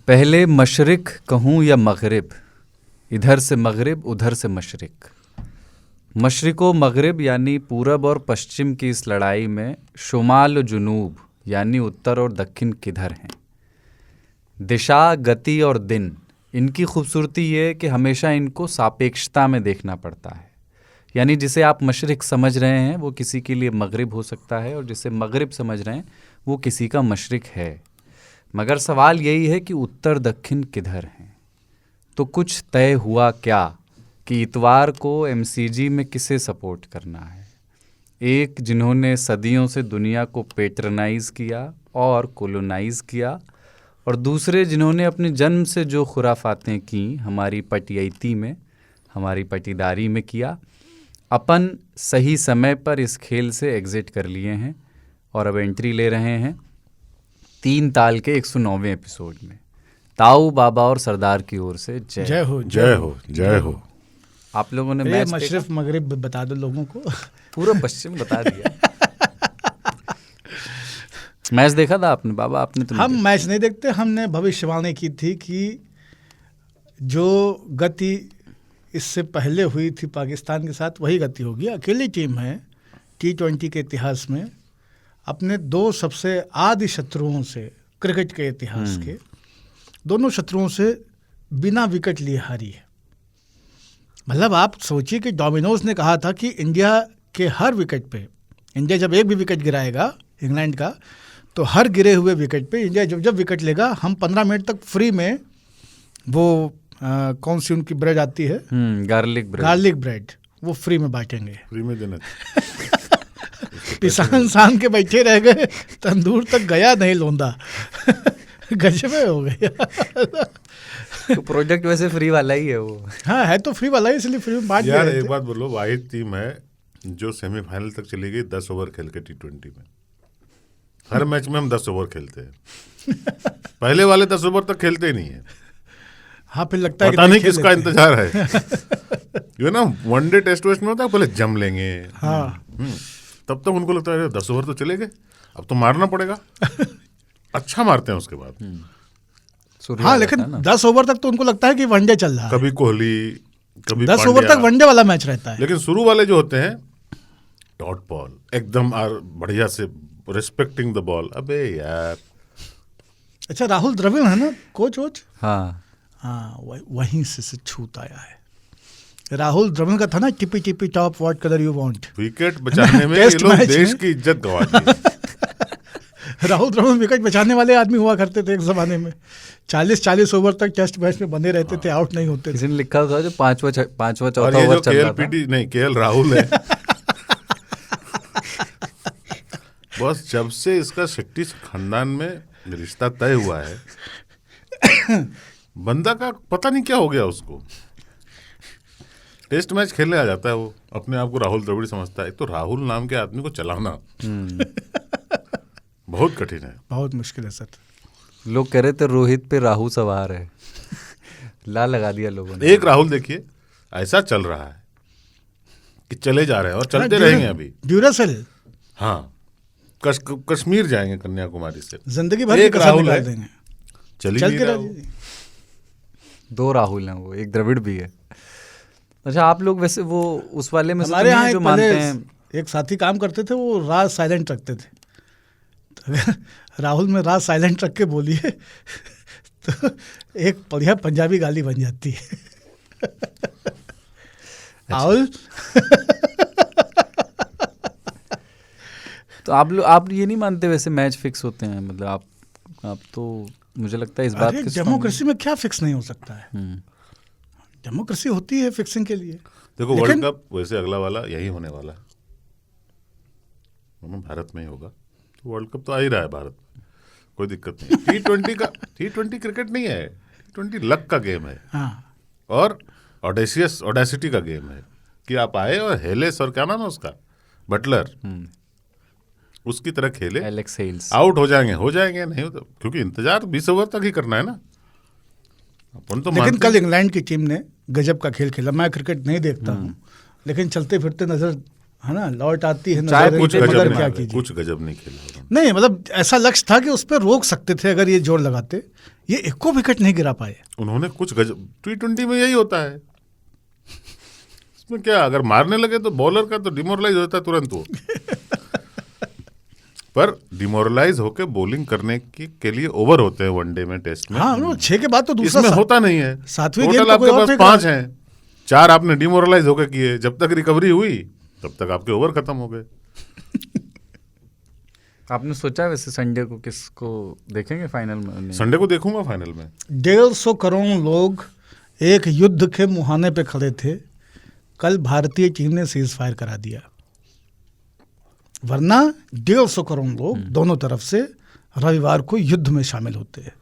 पहले मशरिक कहूँ या मगरिब, इधर से मगरिब उधर से मशरिक। मशरिको मगरिब यानी पूरब और पश्चिम की इस लड़ाई में शुमाल और जुनूब यानी उत्तर और दक्षिण किधर हैं। दिशा, गति और दिन, इनकी खूबसूरती ये है कि हमेशा इनको सापेक्षता में देखना पड़ता है। यानी जिसे आप मशरिक समझ रहे हैं वो किसी के लिए मगरिब हो सकता है, और जिसे मगरिब समझ रहे हैं वो किसी का मशरिक है। मगर सवाल यही है कि उत्तर दक्षिण किधर हैं। तो कुछ तय हुआ क्या कि इतवार को एमसीजी में किसे सपोर्ट करना है। एक जिन्होंने सदियों से दुनिया को पेट्रनाइज किया और कोलोनाइज किया, और दूसरे जिन्होंने अपने जन्म से जो खुराफातें की हमारी पटियती में, हमारी पटीदारी में किया। अपन सही समय पर इस खेल से एग्जिट कर लिए हैं और अब एंट्री ले रहे हैं 3 ताल के 109वें एपिसोड में। ताऊ, बाबा और सरदार की ओर से जय हो, जय हो, जय हो। आप लोगों ने मैच मशरफ मगरिब बता दो लोगों को। पूरा पश्चिम बता दिया। मैच देखा था आपने बाबा? आपने तो हम मैच नहीं देखते। हमने भविष्यवाणी की थी कि जो गति इससे पहले हुई थी पाकिस्तान के साथ वही गति होगी। अकेली टीम है T20 के इतिहास में अपने 2 सबसे आदि शत्रुओं से, क्रिकेट के इतिहास के दोनों शत्रुओं से बिना विकेट लिए हारी है। मतलब आप सोचिए कि डोमिनोज ने कहा था कि इंडिया के हर विकेट पे, इंडिया जब एक भी विकेट गिराएगा इंग्लैंड का, तो हर गिरे हुए विकेट पे इंडिया जब विकेट लेगा हम 15 मिनट तक फ्री में वो कौन सी उनकी ब्रेड आती है, गार्लिक ब्रेड, वो फ्री में बांटेंगे। फ्री में देना। किसान सान के बैठे रह गए, तंदूर तक गया नहीं लोंदा। गजब हो गया। तो प्रोजेक्ट वैसे फ्री वाला ही है वो। हाँ, है तो फ्री वाला ही, इसलिए फ्री में बांट दिया। यार एक बात बोलो, वाहिद टीम है जो सेमीफाइनल तक चली गई 10 ओवर खेल के T20 में। हर मैच में हम 10 ओवर खेलते हैं। पहले वाले 10 ओवर तक खेलते ही नहीं है। हाँ, फिर लगता है पता नहीं किसका इंतजार है। ये ना वनडे टेस्ट वेस्ट में होता है, पहले जम लेंगे। हाँ, तब तक उनको लगता है 10 ओवर तो चले गए, अब तो मारना पड़ेगा। अच्छा मारते हैं उसके बाद। हाँ, लेकिन 10 ओवर तक तो उनको लगता है कि वनडे चल रहा है। कभी कोहली, कभी 10 ओवर तक वनडे वाला मैच रहता है। लेकिन शुरू वाले जो होते हैं डॉट बॉल एकदम बढ़िया से रिस्पेक्टिंग द बॉल। अबे यार, अच्छा, राहुल द्रविड़ है ना कोच? हाँ, वहीं से छूत आया है। राहुल द्रविड़ का था ना, tipi tipi top what colour you want. Wicket बचाने में ये लोग देश की इज्जत गंवा दी। राहुल द्रविड़ विकेट बचाने वाले आदमी हुआ करते थे एक जमाने में। 40 ओवर तक टेस्ट मैच में बने रहते थे, आउट नहीं होते। किसी ने लिखा था जो पांचवा चौथा और ये ओवर जो चल रहा था। KL राहुल है। बस जब से इसका शेट्टी खानदान में रिश्ता तय हुआ है, बंदा का पता नहीं क्या हो गया उसको। टेस्ट मैच खेलने आ जाता है वो, अपने आप को राहुल द्रविड़ समझता है। तो राहुल नाम के आदमी को चलाना बहुत कठिन है, बहुत मुश्किल है सर। लोग कह रहे थे रोहित पे राहु सवार है। ला लगा दिया लोगों ने। एक राहुल देखिए ऐसा चल रहा है कि चले जा रहे हैं और चलते रहेंगे अभी। ड्यूरासेल। हाँ, कश्मीर जाएंगे कन्याकुमारी से, जिंदगी भर एक राहुल है, देंगे। चल के रहा। 2 राहुल हैं, वो एक द्रविड़ भी है। अच्छा, आप लोग वैसे वो उस वाले में हमारे यहाँ जो मानते हैं, एक साथी काम करते थे, वो राज साइलेंट रखते थे। तो अगर राहुल में राज साइलेंट रख के बोलिए तो एक बढ़िया पंजाबी गाली बन जाती है। राहुल। तो आप ये नहीं मानते वैसे मैच फिक्स होते हैं? मतलब आप तो मुझे लगता है इस बात के डेमोक्रेसी में क्या फिक्स नहीं हो सकता है। डेमोक्रेसी होती है फिक्सिंग के लिए। देखो, वर्ल्ड कप वैसे अगला वाला यही होने वाला है, भारत में ही होगा। तो वर्ल्ड कप तो आ ही रहा है भारत में, कोई दिक्कत नहीं। T20 क्रिकेट नहीं है, T20 लक का गेम है। हाँ। और ऑडेसिटी का गेम है कि आप आए और हेलेस, और क्या नाम है उसका, बटलर, उसकी तरह खेले, एलेक्स हेल्स, आउट हो जाएंगे नहीं हो तो, क्योंकि इंतजार 20 ओवर तक ही करना है ना अपन तो। लेकिन कल इंग्लैंड की टीम ने गजब का खेल खेला। मैं क्रिकेट नहीं देखता हूँ, लेकिन चलते फिरते नजर है ना लौट आती है नजर, कुछ मगर क्या गजब कीजिए। कुछ गजब नहीं खेला। नहीं मतलब ऐसा लक्ष्य था कि उस पर रोक सकते थे अगर ये जोर लगाते। ये एक को विकेट नहीं गिरा पाए। उन्होंने कुछ गजब, T20 में यही होता है। इसमें क्या, अगर मारने लगे तो बॉलर का तो डिमोरलाइज होता है तुरंत वो। पर डिमोरलाइज होके बॉलिंग करने के लिए ओवर होते हैं वनडे में, टेस्ट में। हाँ 6 के बाद तो दूसरा इसमें होता नहीं है। 7वीं टोटल गेंद तो आपके कोई और पास फेंक 5 रहा है। हैं, 4 आपने डिमोरलाइज होके किए। जब तक रिकवरी हुई तब तक आपके ओवर खत्म हो गए। आपने सोचा है वैसे संडे को किसको देखेंगे फाइनल में? नहीं। संडे को देखूंगा फाइनल में। 150 करोड़ लोग एक युद्ध के मुहाने पे खड़े थे। कल भारतीय टीम ने सीज फायर करा दिया, वरना 150 करोड़ लोग दोनों तरफ से रविवार को युद्ध में शामिल होते हैं।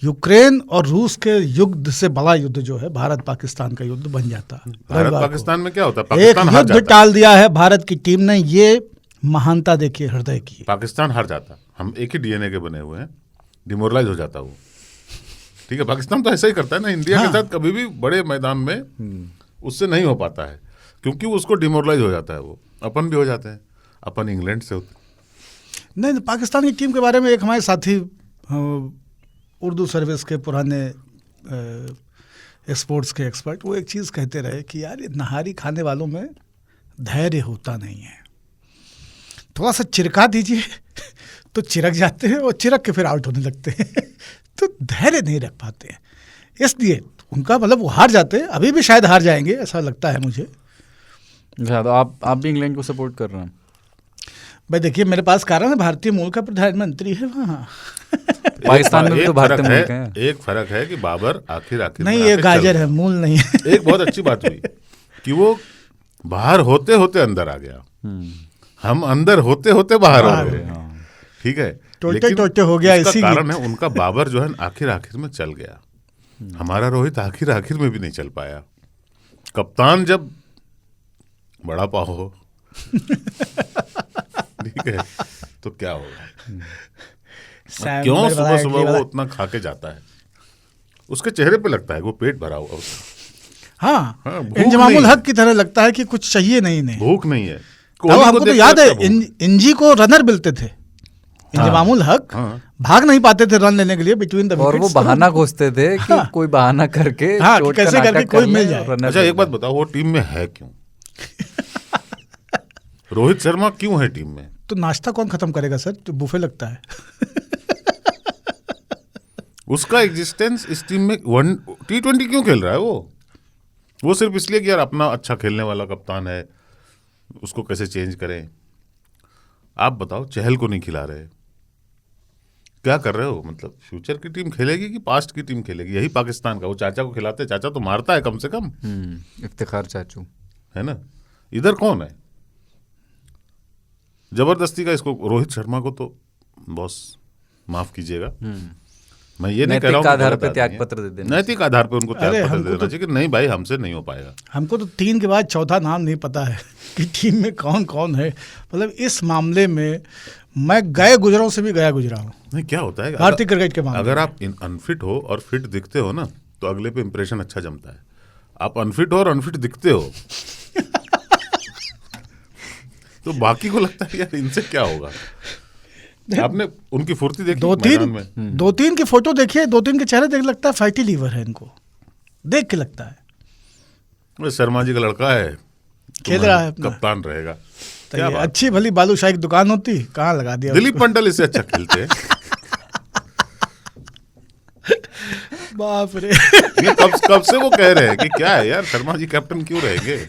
यूक्रेन और रूस के युद्ध से बड़ा युद्ध जो है भारत पाकिस्तान का युद्ध बन जाता। भारत पाकिस्तान में क्या होता है, एक पाकिस्तान हार युद्ध जाता। टाल दिया है भारत की टीम ने। ये महानता देखिए हृदय की। पाकिस्तान हार जाता, हम एक ही डीएनए के बने हुए हैं, डिमोरलाइज हो जाता वो। ठीक है, पाकिस्तान तो ऐसा ही करता है ना, इंडिया के साथ कभी भी बड़े मैदान में उससे नहीं हो पाता है, क्योंकि उसको डिमोरलाइज हो जाता है वो। अपन भी हो जाते हैं, अपन इंग्लैंड से होते। नहीं, पाकिस्तान की टीम के बारे में एक हमारे साथी उर्दू सर्विस के पुराने स्पोर्ट्स के एक्सपर्ट, वो एक चीज़ कहते रहे कि यार ये नहारी खाने वालों में धैर्य होता नहीं है। थोड़ा सा चिरका दीजिए तो चिरक जाते हैं और चिरक के फिर आउट होने लगते हैं। तो धैर्य नहीं रख पाते हैं, इसलिए उनका मतलब वो हार जाते हैं। अभी भी शायद हार जाएंगे ऐसा लगता है मुझे। तो आप भी इंग्लैंड को सपोर्ट कर रहे हैं? भाई देखिए, मेरे पास कारण है, भारतीय मूल का प्रधानमंत्री है वहाँ। पाकिस्तान में भी तो भारतीय मूल का है। एक फर्क है कि बाबर आखिर नहीं, ये गाजर है, मूल नहीं है। एक बहुत अच्छी बात हुई कि वो बाहर होते होते अंदर आ गया, हम अंदर होते होते बाहर हो गए। ठीक है, टोटे टोटे हो गया। इसका इसी कारण है उनका बाबर जो है आखिर में चल गया। हमारा रोहित आखिर में भी नहीं चल पाया। कप्तान जब बड़ा पाव हो ठीक है तो क्या होगा। क्यों सुबह सुबह वो उतना खा के जाता है, उसके चेहरे पे लगता है वो पेट भरा हुआ उसका। हाँ, इंजमामुल हक की तरह लगता है कि कुछ चाहिए नहीं। भूख नहीं है। अब हमको तो याद है इंजी को रनर मिलते थे। इंजमामुल हक भाग नहीं पाते थे रन लेने के लिए बिटवीन द विकेट्स, और वो बहाना खोजते थे कि कोई बहाना करके कैसे करके कोई मिल जाए। अच्छा एक बात बताओ, वो टीम में है क्यों? रोहित शर्मा क्यों है टीम में? तो नाश्ता कौन खत्म करेगा सर? तो बुफे लगता है। उसका एग्जिस्टेंस इस टीम में T20 क्यों खेल रहा है वो सिर्फ इसलिए कि यार अपना अच्छा खेलने वाला कप्तान है, उसको कैसे चेंज करें। आप बताओ, चहल को नहीं खिला रहे, क्या कर रहे हो? मतलब फ्यूचर की टीम खेलेगी कि पास्ट की टीम खेलेगी? यही पाकिस्तान का, वो चाचा को खिलाते, चाचा तो मारता है कम से कम। इफ्तिखार चाचू है ना, इधर कौन है? जबरदस्ती का इसको रोहित शर्मा को तो बॉस माफ कीजिएगा, मैं ये नहीं कह रहा हूँ आधार पे त्याग पत्र दे देना, नैतिक आधार पे उनको त्याग पत्र दे देना चाहिए कि नहीं भाई हमसे नहीं हो पाएगा। हमको तो 3 के बाद चौथा नाम नहीं पता है कि टीम में कौन कौन है। मतलब इस मामले में मैं गए गुजरों से भी गया गुजरा हूँ। नहीं, क्या होता है भारतीय क्रिकेट के मामले, अगर आप अनफिट हो और फिट दिखते हो ना तो अगले पे इंप्रेशन अच्छा जमता है। आप अनफिट हो और अनफिट दिखते हो तो बाकी को लगता है यार इनसे क्या होगा। आपने उनकी फुर्ती देखी? 2-3 की फोटो देखिए, 2-3 के चेहरे देख लगता है फैटी लीवर है इनको देख के लगता है। शर्मा जी का लड़का है, खेल रहा है, कप्तान रहेगा। क्या अच्छी भली बालूशाही की दुकान होती, कहाँ लगा दिया। दिलीप मंडल इससे अच्छा खेलते हैं। बाप रे, ये कब से वो कह रहे हैं कि क्या है यार शर्मा जी कैप्टन क्यों रहेंगे।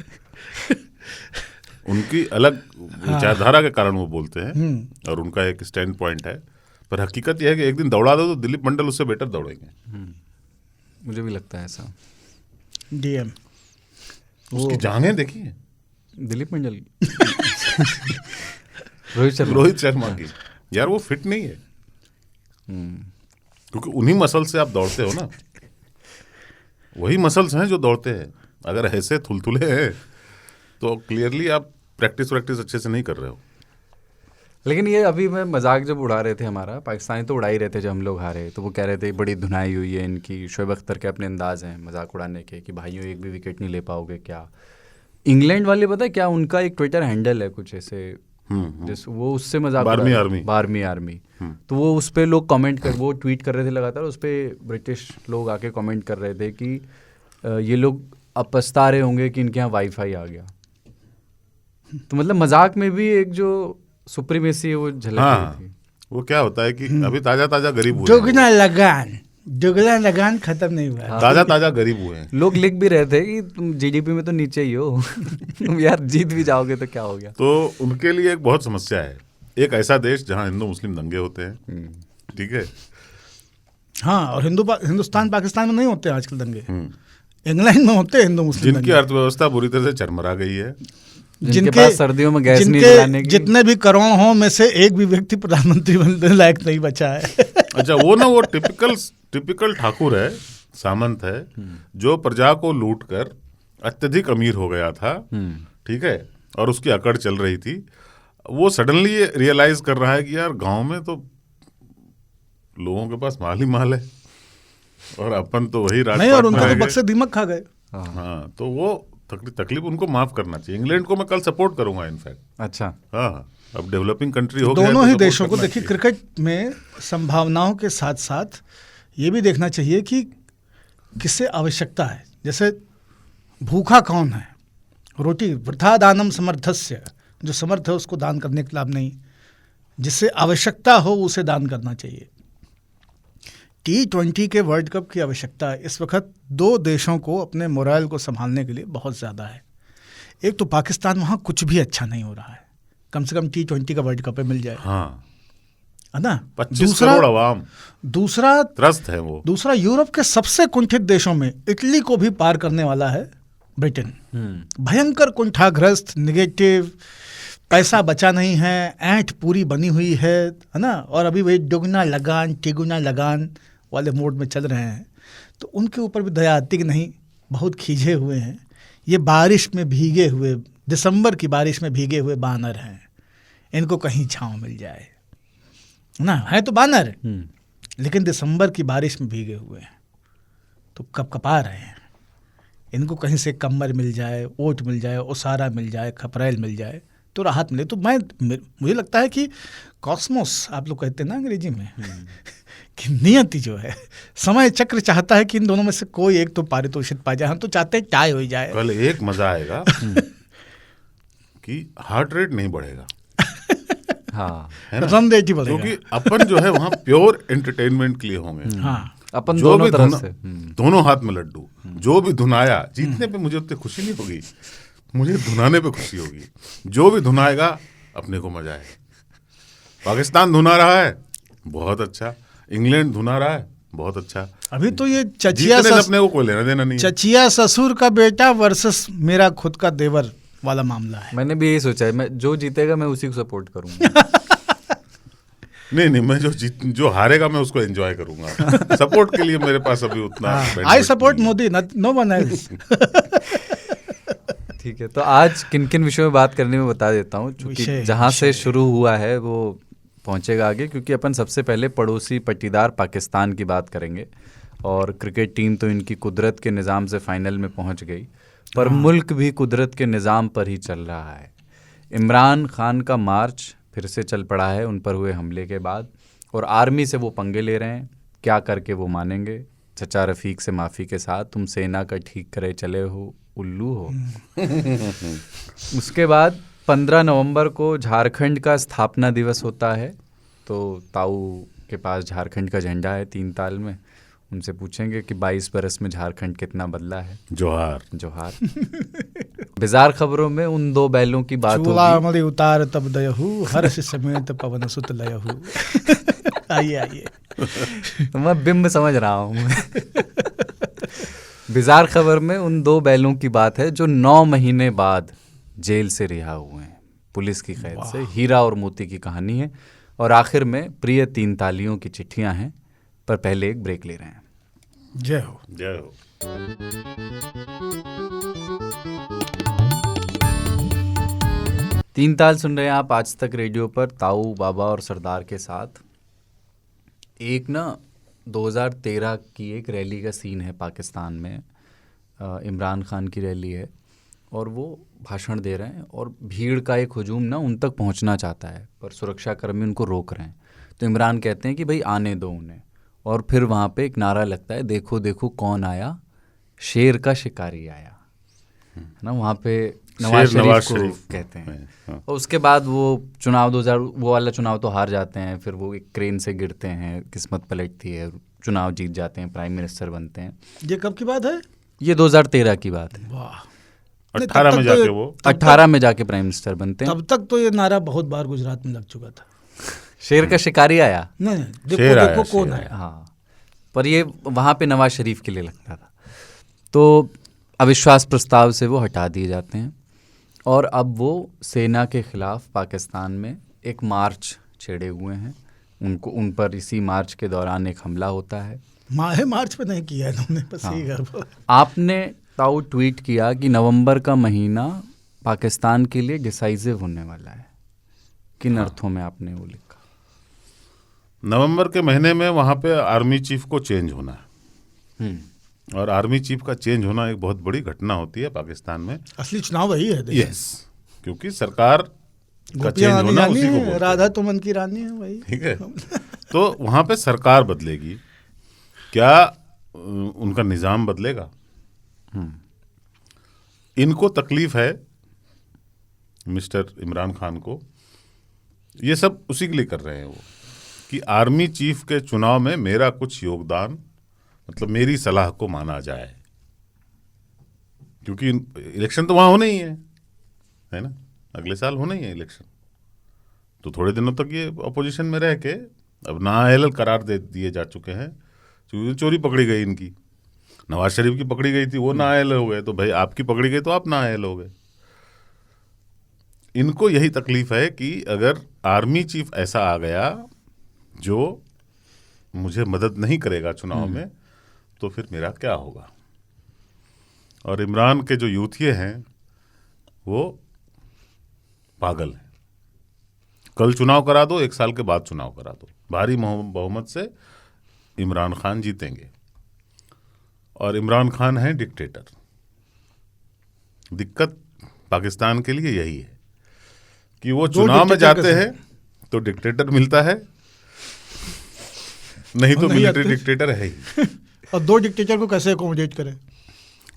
उनकी अलग विचारधारा के कारण वो बोलते हैं और उनका एक स्टैंड पॉइंट है, पर हकीकत यह है कि एक दिन दौड़ा दो तो दिलीप मंडल उससे बेटर दौड़ेंगे। मुझे भी लगता है ऐसा। डीएम उसकी जांघें देखिए दिलीप मंडल रोहित शर्मा की, यार वो फिट नहीं है क्योंकि उन्हीं मसल से आप दौड़ते हो ना, वही मसल्स हैं जो दौड़ते हैं। अगर ऐसे थुलथुले हैं तो क्लियरली आप प्रैक्टिस अच्छे से नहीं कर रहे हो। लेकिन ये अभी मैं मजाक जब उड़ा रहे थे, हमारा पाकिस्तानी तो उड़ा ही रहे थे जब हम लोग हारे, तो वो कह रहे थे बड़ी धुनाई हुई है इनकी। शोएब अख्तर के अपने अंदाज हैं मजाक उड़ाने के कि भाइयों एक भी विकेट नहीं ले पाओगे क्या। इंग्लैंड वाले पता है क्या, उनका एक ट्विटर हैंडल है कुछ ऐसे जिस वो उससे मजाक उड़ा बारहवीं रहे- आर्मी। बारहवीं आर्मी। तो वो उस पे लोग कमेंट कर वो ट्वीट कर रहे थे लगातार, उस पे ब्रिटिश लोग आके कमेंट कर रहे थे कि ये लोग अब पछता रहे होंगे कि इनके यहाँ वाईफाई आ गया। तो मतलब मजाक में भी एक जो सुप्रीमेसी है वो झलक रही हाँ, थी। वो क्या होता है कि अभी ताजा ताजा गरीब हुए हैं, दुगना लगान खत्म नहीं हुआ। ताजा ताजा गरीब हुए हैं। लोग लिख भी रहे थे कि तुम जीडीपी में तो नीचे ही हो तुम यार जीत भी जाओगे तो क्या हो गया। तो उनके लिए एक बहुत समस्या है, एक ऐसा देश जहाँ हिंदू मुस्लिम दंगे होते हैं, ठीक है। हाँ, और हिंदुस्तान पाकिस्तान में नहीं होते आजकल दंगे, इंग्लैंड में होते हैं हिंदू मुस्लिम जिनकी दंगे। अर्थव्यवस्था बुरी तरह से चरमरा गई है। जिनके पास सर्दियों में गैस नहीं जलाने की। जितने भी करोड़ हों में से एक भी व्यक्ति प्रधानमंत्री बनने लायक नहीं बचा है। अच्छा, वो ना वो टिपिकल ठाकुर है, सामंत है, जो प्रजा को लूट कर अत्यधिक अमीर हो गया था, ठीक है, और उसकी अकड़ चल रही थी। वो सडनली ये रियलाइज कर रहा है कि यार गांव में तो लोगों के पास माल ही माल है और अपन तो वही राजपाट नहीं, और में उनका रह तो गए। बक्से दीमक खा गए। हाँ, तो वो तकलीफ उनको माफ करना चाहिए। इंग्लैंड को मैं कल सपोर्ट करूंगा इनफैक्ट। अच्छा, हाँ, अब डेवलपिंग कंट्री हो गया दोनों तो ही support देशों को करना देखिए, चाहिए। क्रिकेट में संभावनाओं के साथ साथ ये भी देखना चाहिए कि किससे आवश्यकता है। जैसे भूखा कौन है, रोटी वृथा दानम समर्थस्य, जो समर्थ है उसको दान करने के लाभ नहीं, जिससे आवश्यकता हो उसे दान करना चाहिए। T20 के वर्ल्ड कप की आवश्यकता इस वक्त दो देशों को अपने मोरल को संभालने के लिए बहुत ज़्यादा है। एक तो पाकिस्तान, वहाँ कुछ भी अच्छा नहीं हो रहा है, कम से कम T20 का वर्ल्ड कप मिल जाए, हाँ, है ना। 25 करोड़ आवाम दूसरा त्रस्त है वो। दूसरा यूरोप के सबसे कुंठित देशों में इटली को भी पार करने वाला है ब्रिटेन। भयंकर कुंठाग्रस्त, निगेटिव, पैसा बचा नहीं है, ऐंठ पूरी बनी हुई है ना, और अभी वही दुगना लगान तिगुना लगान वाले मोड में चल रहे हैं। तो उनके ऊपर भी दया आती कि नहीं, बहुत खींचे हुए हैं। ये बारिश में भीगे हुए, दिसंबर की बारिश में भीगे हुए बानर हैं, इनको कहीं छांव मिल जाए ना। है तो बानर, लेकिन दिसंबर की बारिश में भीगे हुए हैं तो कपकपा रहे हैं। इनको कहीं से कम्बर मिल जाए, ओट मिल जाए, ओसारा मिल जाए, खपरेल मिल जाए तो राहत मिले। तो मुझे लगता है कि कॉस्मोस आप लोग कहते हैं ना अंग्रेजी में कि नियति जो है, समय चक्र चाहता है कि इन दोनों में से कोई एक तो पारितोषिक पा जाए। हम तो चाहते हैं टाई हो जाए। कल एक मजा आएगा कि हार्ट रेट नहीं बढ़ेगा, हाँ, है ना, रन रेट ही बढ़ेगा। क्योंकि अपन जो है वहाँ प्योर एंटरटेनमेंट के लिए होंगे। हाँ, अपन जो दोनों भी तरफ से। दोनों हाथ में लड्डू, जो भी धुनाया, जीतने पे मुझे उतनी खुशी नहीं होगी, मुझे धुनाने पे खुशी होगी। जो भी धुनाएगा अपने को मजा है। पाकिस्तान धुना रहा है, बहुत अच्छा। इंग्लैंड धुना रहा है, बहुत अच्छा। अभी तो ये जीतने से अपने को कोई लेना देना नहीं है। चचिया ससुर का बेटा वर्सेस मेरा खुद का देवर वाला मामला है। मैंने भी यही सोचा है, मैं जो जीतेगा मैं उसी को सपोर्ट करूंगा। नहीं, मैं जो हारेगा मैं उसको एंजॉय करूंगा। सपोर्ट के लिए मेरे पास अभी उतना I support Modi, no one else. ठीक है, तो आज किन किन विषयों में बात करने में बता देता हूँ, क्योंकि जहाँ से शुरू हुआ है वो पहुँचेगा आगे। क्योंकि अपन सबसे पहले पड़ोसी पट्टीदार पाकिस्तान की बात करेंगे। और क्रिकेट टीम तो इनकी कुदरत के निज़ाम से फाइनल में पहुँच गई, पर मुल्क भी कुदरत के निज़ाम पर ही चल रहा है। इमरान खान का मार्च फिर से चल पड़ा है उन पर हुए हमले के बाद, और आर्मी से वो पंगे ले रहे हैं। क्या करके वो मानेंगे? चचा रफ़ीक से माफ़ी के साथ तुम सेना का ठीक करे चले हो, उल्लू हो। उसके बाद 15 नवंबर को झारखंड का स्थापना दिवस होता है। तो ताऊ के पास झारखंड का झंडा है 3 ताल में, उनसे पूछेंगे कि 22 बरस में झारखंड कितना बदला है। जोहार जोहार। बिजार खबरों में उन 2 बैलों की बात चूला होगी। मलि उतार तब दयहु, हर्ष समेत पवन सुत लयहु। आइए मैं बिंब समझ रहा हूँ। बिजार खबर में उन 2 बैलों की बात है जो 9 महीने बाद जेल से रिहा हुए हैं पुलिस की कैद से। हीरा और मोती की कहानी है। और आखिर में प्रिय 3 तालियों की चिट्ठियां हैं। पर पहले एक ब्रेक ले रहे हैं। जय हो। जय हो। 3 ताल सुन रहे हैं आप आज तक रेडियो पर, ताऊ, बाबा और सरदार के साथ। एक ना 2013 की एक रैली का सीन है पाकिस्तान में, इमरान खान की रैली है। और वो भाषण दे रहे हैं और भीड़ का एक हुजूम ना उन तक पहुंचना चाहता है, पर सुरक्षाकर्मी उनको रोक रहे हैं। तो इमरान कहते हैं कि भाई आने दो उन्हें, और फिर वहाँ पे एक नारा लगता है, देखो देखो कौन आया, शेर का शिकारी आया, है ना। वहाँ पे नवाज शरीफ को कहते हैं। हाँ। और उसके बाद वो चुनाव 2000 वो वाला चुनाव तो हार जाते हैं, फिर वो एक क्रेन से गिरते हैं, किस्मत पलटती है, चुनाव जीत जाते हैं, प्राइम मिनिस्टर बनते हैं। ये कब की बात है? ये 2013 की बात है। वाह। 18 में जाके वो 18 में जाके प्राइम मिनिस्टर बनते हैं। तब तक तो ये नारा बहुत बार गुजरात में लग चुका था, शेर का शिकारी आया। नहीं देखो शेर आया, देखो कौन शेर आया। हाँ, पर ये वहाँ पे नवाज शरीफ के लिए लगता था। तो अविश्वास प्रस्ताव से वो हटा दिए जाते हैं और अब वो सेना के खिलाफ पाकिस्तान में एक मार्च छेड़े हुए हैं। उन पर इसी मार्च के दौरान एक हमला होता है। माहे मार्च पे नहीं किया इन्होंने, बस यही गड़बड़। आपने ताऊ ट्वीट किया कि नवंबर का महीना पाकिस्तान के लिए डिसाइसिव होने वाला है। किन अर्थों में आपने वो लिखा? नवंबर के महीने में वहाँ पे आर्मी चीफ को चेंज होना है, और आर्मी चीफ का चेंज होना एक बहुत बड़ी घटना होती है पाकिस्तान में। असली चुनाव वही है। यस, क्योंकि सरकार का चेंज गोपियाँ होना रानी उसी को है, बोलते हैं। राधा तो मन की रानी है वही। ठीक है, तो वहाँ पे सरकार बदलेगी, क्या उनका निज़ाम बदलेगा? इनको तकलीफ है मिस्टर इमरान खान को, ये सब उसी के लिए कर रहे हैं वो, कि आर्मी चीफ के चुनाव में मेरा कुछ योगदान, मतलब मेरी सलाह को माना जाए, क्योंकि इलेक्शन तो वहाँ होना ही है ना, अगले साल होना ही है इलेक्शन। तो थोड़े दिनों तक ये अपोजिशन में रह के अब नाअहल करार दे दिए जा चुके हैं, क्योंकि चोरी पकड़ी गई इनकी। नवाज शरीफ की पकड़ी गई थी, वो नाअहल हो गए, तो भाई आपकी पकड़ी गई तो आप नाअहल हो गए। इनको यही तकलीफ है कि अगर आर्मी चीफ ऐसा आ गया जो मुझे मदद नहीं करेगा चुनाव में, तो फिर मेरा क्या होगा। और इमरान के जो यूथिये हैं वो पागल हैं। कल चुनाव करा दो, एक साल के बाद चुनाव करा दो, भारी बहुमत से इमरान खान जीतेंगे। और इमरान खान है डिक्टेटर। दिक्कत पाकिस्तान के लिए यही है कि वो चुनाव में जाते हैं तो डिक्टेटर मिलता है, नहीं तो मिलिट्री डिक्टेटर है ही। और दो डिक्टेटर को कैसे अकोमोडेट करें,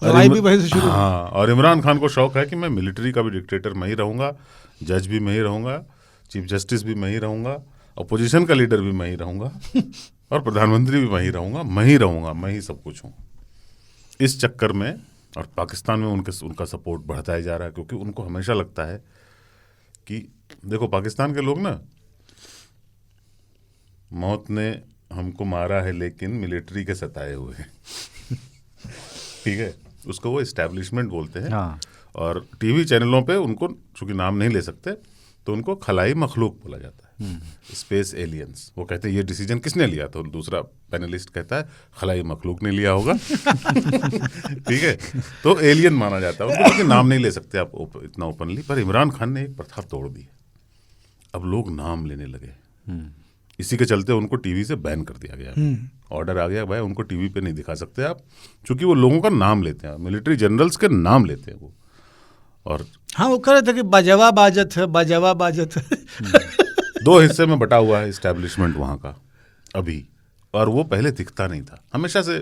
लड़ाई भी वहीं से शुरू। हाँ, और इमरान खान को शौक है कि मैं मिलिट्री का भी डिक्टेटर मैं ही रहूँगा, जज भी मैं ही रहूँगा, चीफ जस्टिस भी मैं ही रहूँगा, अपोजिशन का लीडर भी मैं ही रहूँगा, और प्रधानमंत्री भी मैं ही रहूँगा, मैं ही सब कुछ हूँ। इस चक्कर में और पाकिस्तान में उनका सपोर्ट बढ़ता ही जा रहा है, क्योंकि उनको हमेशा लगता है कि देखो पाकिस्तान के लोग ना, मौत ने हमको मारा है लेकिन मिलिट्री के सताए हुए हैं। ठीक है, उसको वो एस्टैब्लिशमेंट बोलते हैं। हाँ। और टीवी चैनलों पे उनको चूंकि नाम नहीं ले सकते तो उनको खलाई मखलूक बोला जाता है, स्पेस एलियंस। वो कहते हैं ये डिसीजन किसने लिया, तो दूसरा पैनलिस्ट कहता है खलाई मखलूक ने लिया होगा। ठीक है, तो एलियन माना जाता है उनको, क्योंकि नाम नहीं ले सकते आप इतना ओपनली। पर इमरान खान ने एक प्रथा तोड़ दी, अब लोग नाम लेने लगे। इसी के चलते उनको टीवी से बैन कर दिया गया, ऑर्डर आ गया भाई उनको टीवी पे नहीं दिखा सकते आप, क्योंकि वो लोगों का नाम लेते हैं, मिलिट्री जनरल्स के नाम लेते हैं वो। और हाँ, वो कह रहे थे कि बाजवा बाजत है, बाजवा बाजत है। दो हिस्से में बटा हुआ है इस्टेब्लिशमेंट वहाँ का अभी, और वो पहले दिखता नहीं था। हमेशा से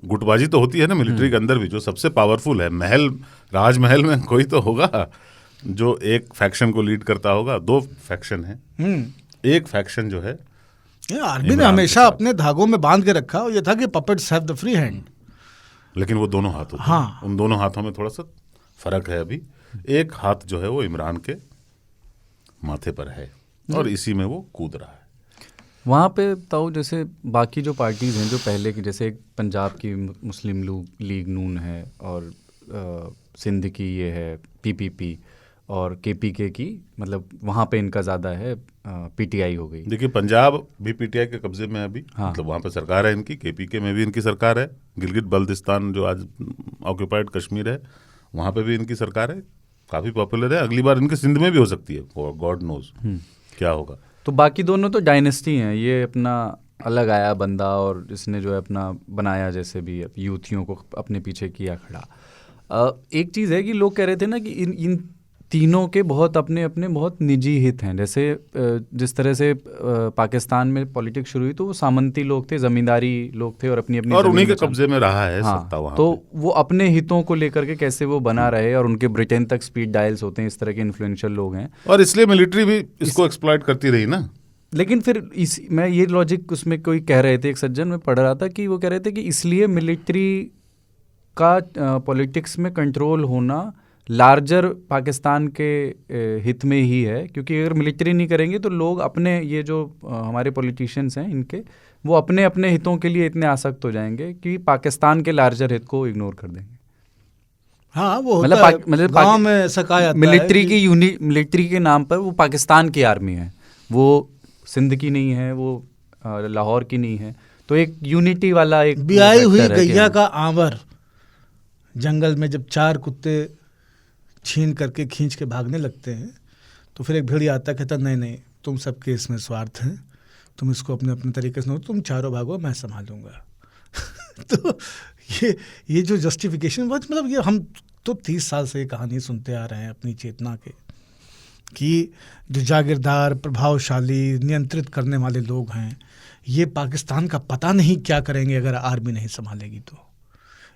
गुटबाजी तो होती है ना मिलिट्री के अंदर भी, जो सबसे पावरफुल है महल, राजमहल में कोई तो होगा जो एक फैक्शन को लीड करता होगा। दो फैक्शन है, एक फैक्शन जो है आर्मी ने हमेशा अपने धागों में बांध के रखा, और ये था कि puppets have the free hand, लेकिन वो दोनों हाथ होते हैं। उन दोनों हाथों में थोड़ा सा फर्क है अभी। एक हाथ जो है वो इमरान के माथे पर है, और इसी में वो कूद रहा है। वहाँ पे ताऊ जैसे बाकी जो पार्टीज़ हैं जो पहले की, जैसे पंजाब की मुस्लिम लीग नून है, और सिंध की ये है पीपीपी, और केपीके की, मतलब वहाँ पे इनका ज़्यादा है, पीटीआई हो गई। देखिए पंजाब भी पीटीआई के कब्जे में है अभी। हाँ। मतलब वहाँ पे सरकार है इनकी, केपीके में भी इनकी सरकार है, गिलगित बल्तिस्तान जो आज ऑक्यूपाइड कश्मीर है वहाँ पे भी इनकी सरकार है, काफ़ी पॉपुलर है। अगली बार इनके सिंध में भी हो सकती है, गॉड नोज क्या होगा। तो बाकी दोनों तो डायनेस्टी हैं, ये अपना अलग आया बंदा और इसने जो है अपना बनाया, जैसे भी यूथियों को अपने पीछे किया खड़ा। एक चीज़ है कि लोग कह रहे थे ना कि इन तीनों के बहुत अपने अपने बहुत निजी हित हैं। जैसे जिस तरह से पाकिस्तान में पॉलिटिक्स शुरू हुई तो वो सामंती लोग थे, जमींदारी लोग थे और अपनी अपनी और उन्हीं के बचा- कब्जे में रहा है हाँ, सत्ता वहाँ तो पे। वो अपने हितों को लेकर के कैसे वो बना रहे, और उनके ब्रिटेन तक स्पीड डायल्स होते हैं, इस तरह के इन्फ्लुएंशियल लोग हैं। और इसलिए मिलिट्री भी इसको एक्सप्लॉइट करती रही ना। लेकिन फिर मैं ये लॉजिक उसमें कोई कह रहे थे, एक सज्जन में पढ़ रहा था कि वो कह रहे थे कि इसलिए मिलिट्री का पॉलिटिक्स में कंट्रोल होना लार्जर पाकिस्तान के हित में ही है, क्योंकि अगर मिलिट्री नहीं करेंगे तो लोग अपने ये जो हमारे पॉलिटिशियंस हैं इनके, वो अपने अपने हितों के लिए इतने आसक्त हो जाएंगे कि पाकिस्तान के लार्जर हित को इग्नोर कर देंगे। हाँ, वो मतलब होता है, गाँव में ऐसा कहा जाता है मिलिट्री कि- की यूनिट, मिलिट्री के नाम पर वो पाकिस्तान की आर्मी है, वो सिंध की नहीं है, वो लाहौर की नहीं है। तो एक यूनिटी वाला एक बियाई हुई फैक्टर है कि गैया का आंवर जंगल में जब 4 कुत्ते छीन करके खींच के भागने लगते हैं तो फिर एक भेड़िया आता कहता नहीं नहीं, तुम सबके इसमें स्वार्थ हैं, तुम इसको अपने अपने तरीके से, तुम चारों भागो, मैं संभालूंगा। तो ये जो जस्टिफिकेशन, मतलब ये हम तो 30 साल से ये कहानी सुनते आ रहे हैं अपनी चेतना के, कि जो जागीरदार, प्रभावशाली, नियंत्रित करने वाले लोग हैं, ये पाकिस्तान का पता नहीं क्या करेंगे अगर आर्मी नहीं संभालेगी। तो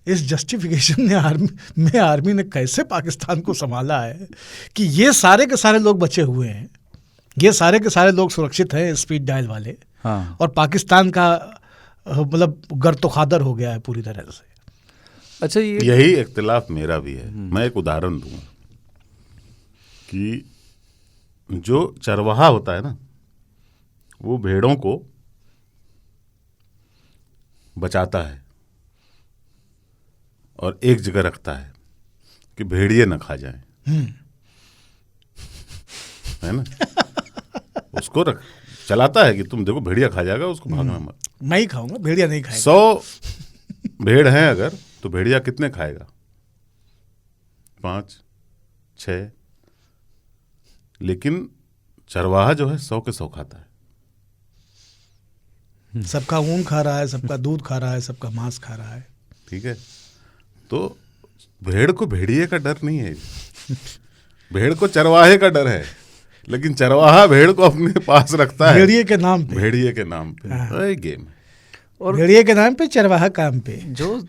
इस जस्टिफिकेशन ने आर्मी ने कैसे पाकिस्तान को संभाला है कि ये सारे के सारे लोग बचे हुए हैं, ये सारे के सारे लोग सुरक्षित हैं स्पीड डायल वाले। हाँ। और पाकिस्तान का मतलब गर्तो खादर हो गया है पूरी तरह से। अच्छा, ये यही इख्तिलाफ मेरा भी है। मैं एक उदाहरण दूं कि जो चरवाहा होता है ना, वो भेड़ों को बचाता है और एक जगह रखता है कि भेड़िए न खा जाएं, है ना। उसको चलाता है कि तुम देखो भेड़िया खा जाएगा, उसको भागना मत। मैं ही खाऊंगा, भेड़िया नहीं खाएगा। 100 भेड़ हैं अगर, तो भेड़िया कितने खाएगा? 5, 6। लेकिन चरवाहा जो है 100 के 100 खाता है। सबका ऊन खा रहा है, सबका दूध खा रहा है, सबका मांस खा रहा है। ठीक है, तो भेड़ को भेड़िए का डर नहीं है, भेड़ को चरवाहे का डर है। लेकिन चरवाहा भेड़ को अपने पास रखता है भेड़िए के नाम पे, भेड़िए के नाम पे। वही गेम है। और भेड़िए के नाम पे, चरवाहा काम पे। जो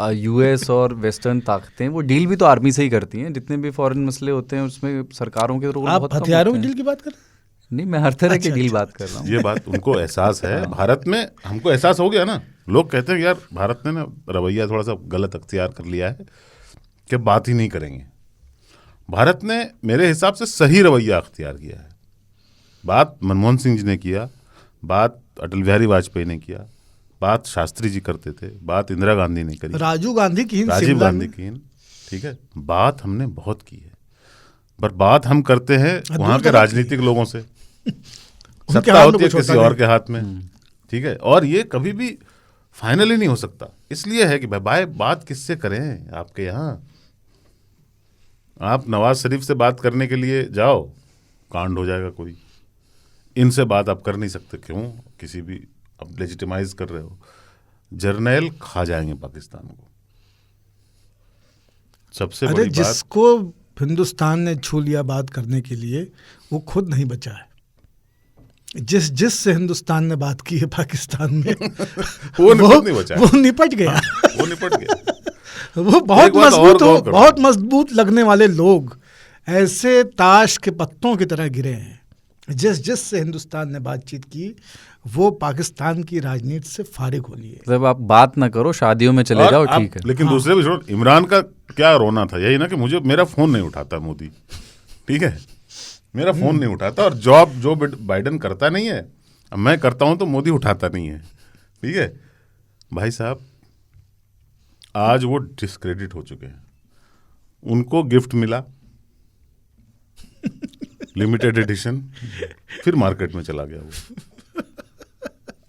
यूएस और वेस्टर्न ताकतें, वो डील भी तो आर्मी से ही करती हैं। जितने भी फॉरेन मसले होते हैं उसमें सरकारों के रोल बहुत आप कम हथियारों होते की हैं। डील की बात कर रहे हैं? नहीं, मैं हर तरह की अच्छा, डील अच्छा। बात कर रहा हूँ। ये बात उनको एहसास है। भारत में हमको एहसास हो गया ना। लोग कहते हैं यार भारत ने ना रवैया थोड़ा सा गलत अख्तियार कर लिया है कि बात ही नहीं करेंगे। भारत ने मेरे हिसाब से सही रवैया अख्तियार किया है। बात मनमोहन सिंह जी ने किया, बात अटल बिहारी वाजपेयी ने किया, बात शास्त्री जी करते थे, बात इंदिरा गांधी ने करी, राजीव गांधी की, राजीव शिमला गांधी में। की। ठीक है, बात हमने बहुत की है, पर बात हम करते हैं वहां के दूर राजनीतिक लोगों से। उनके सत्ता हाथ में होती है कुछ किसी होता और नहीं। के हाथ में। ठीक है, और ये कभी भी फाइनली नहीं हो सकता। इसलिए है कि भाई बात किससे करें? आपके यहाँ आप नवाज शरीफ से बात करने के लिए जाओ, कांड हो जाएगा कोई। इनसे बात आप कर नहीं सकते। क्यों? किसी भी आप लेजिटिमाइज कर रहे हो। जर्नैल खा जाएंगे पाकिस्तान को। सबसे अरे बड़ी बात, जिसको हिंदुस्तान ने छू लिया बात करने के लिए, वो खुद नहीं बचा है। जिससे हिंदुस्तान ने बात की है पाकिस्तान में वो निपट नहीं बचा है। वो निपट गया। वो निपट गया। वो बहुत एक बात और मजबूत गौर करो। बहुत मजबूत लगने वाले लोग ऐसे ताश के पत्तों की तरह गिरे हैं। जिससे हिंदुस्तान ने बातचीत की, वो पाकिस्तान की राजनीति से फारिग हो लिए। जब आप बात ना करो, शादियों में चले और जाओ, आप- ठीक है। लेकिन दूसरे भी छोड़ो, इमरान का क्या रोना था? यही ना कि मुझे मेरा फोन नहीं उठाता मोदी। ठीक है, मेरा फोन नहीं उठाता। और जॉब जो बाइडेन करता नहीं है, अब मैं करता हूं तो मोदी उठाता नहीं है। ठीक है भाई साहब, आज वो डिस्क्रेडिट हो चुके हैं। उनको गिफ्ट मिला लिमिटेड एडिशन, फिर मार्केट में चला गया वो।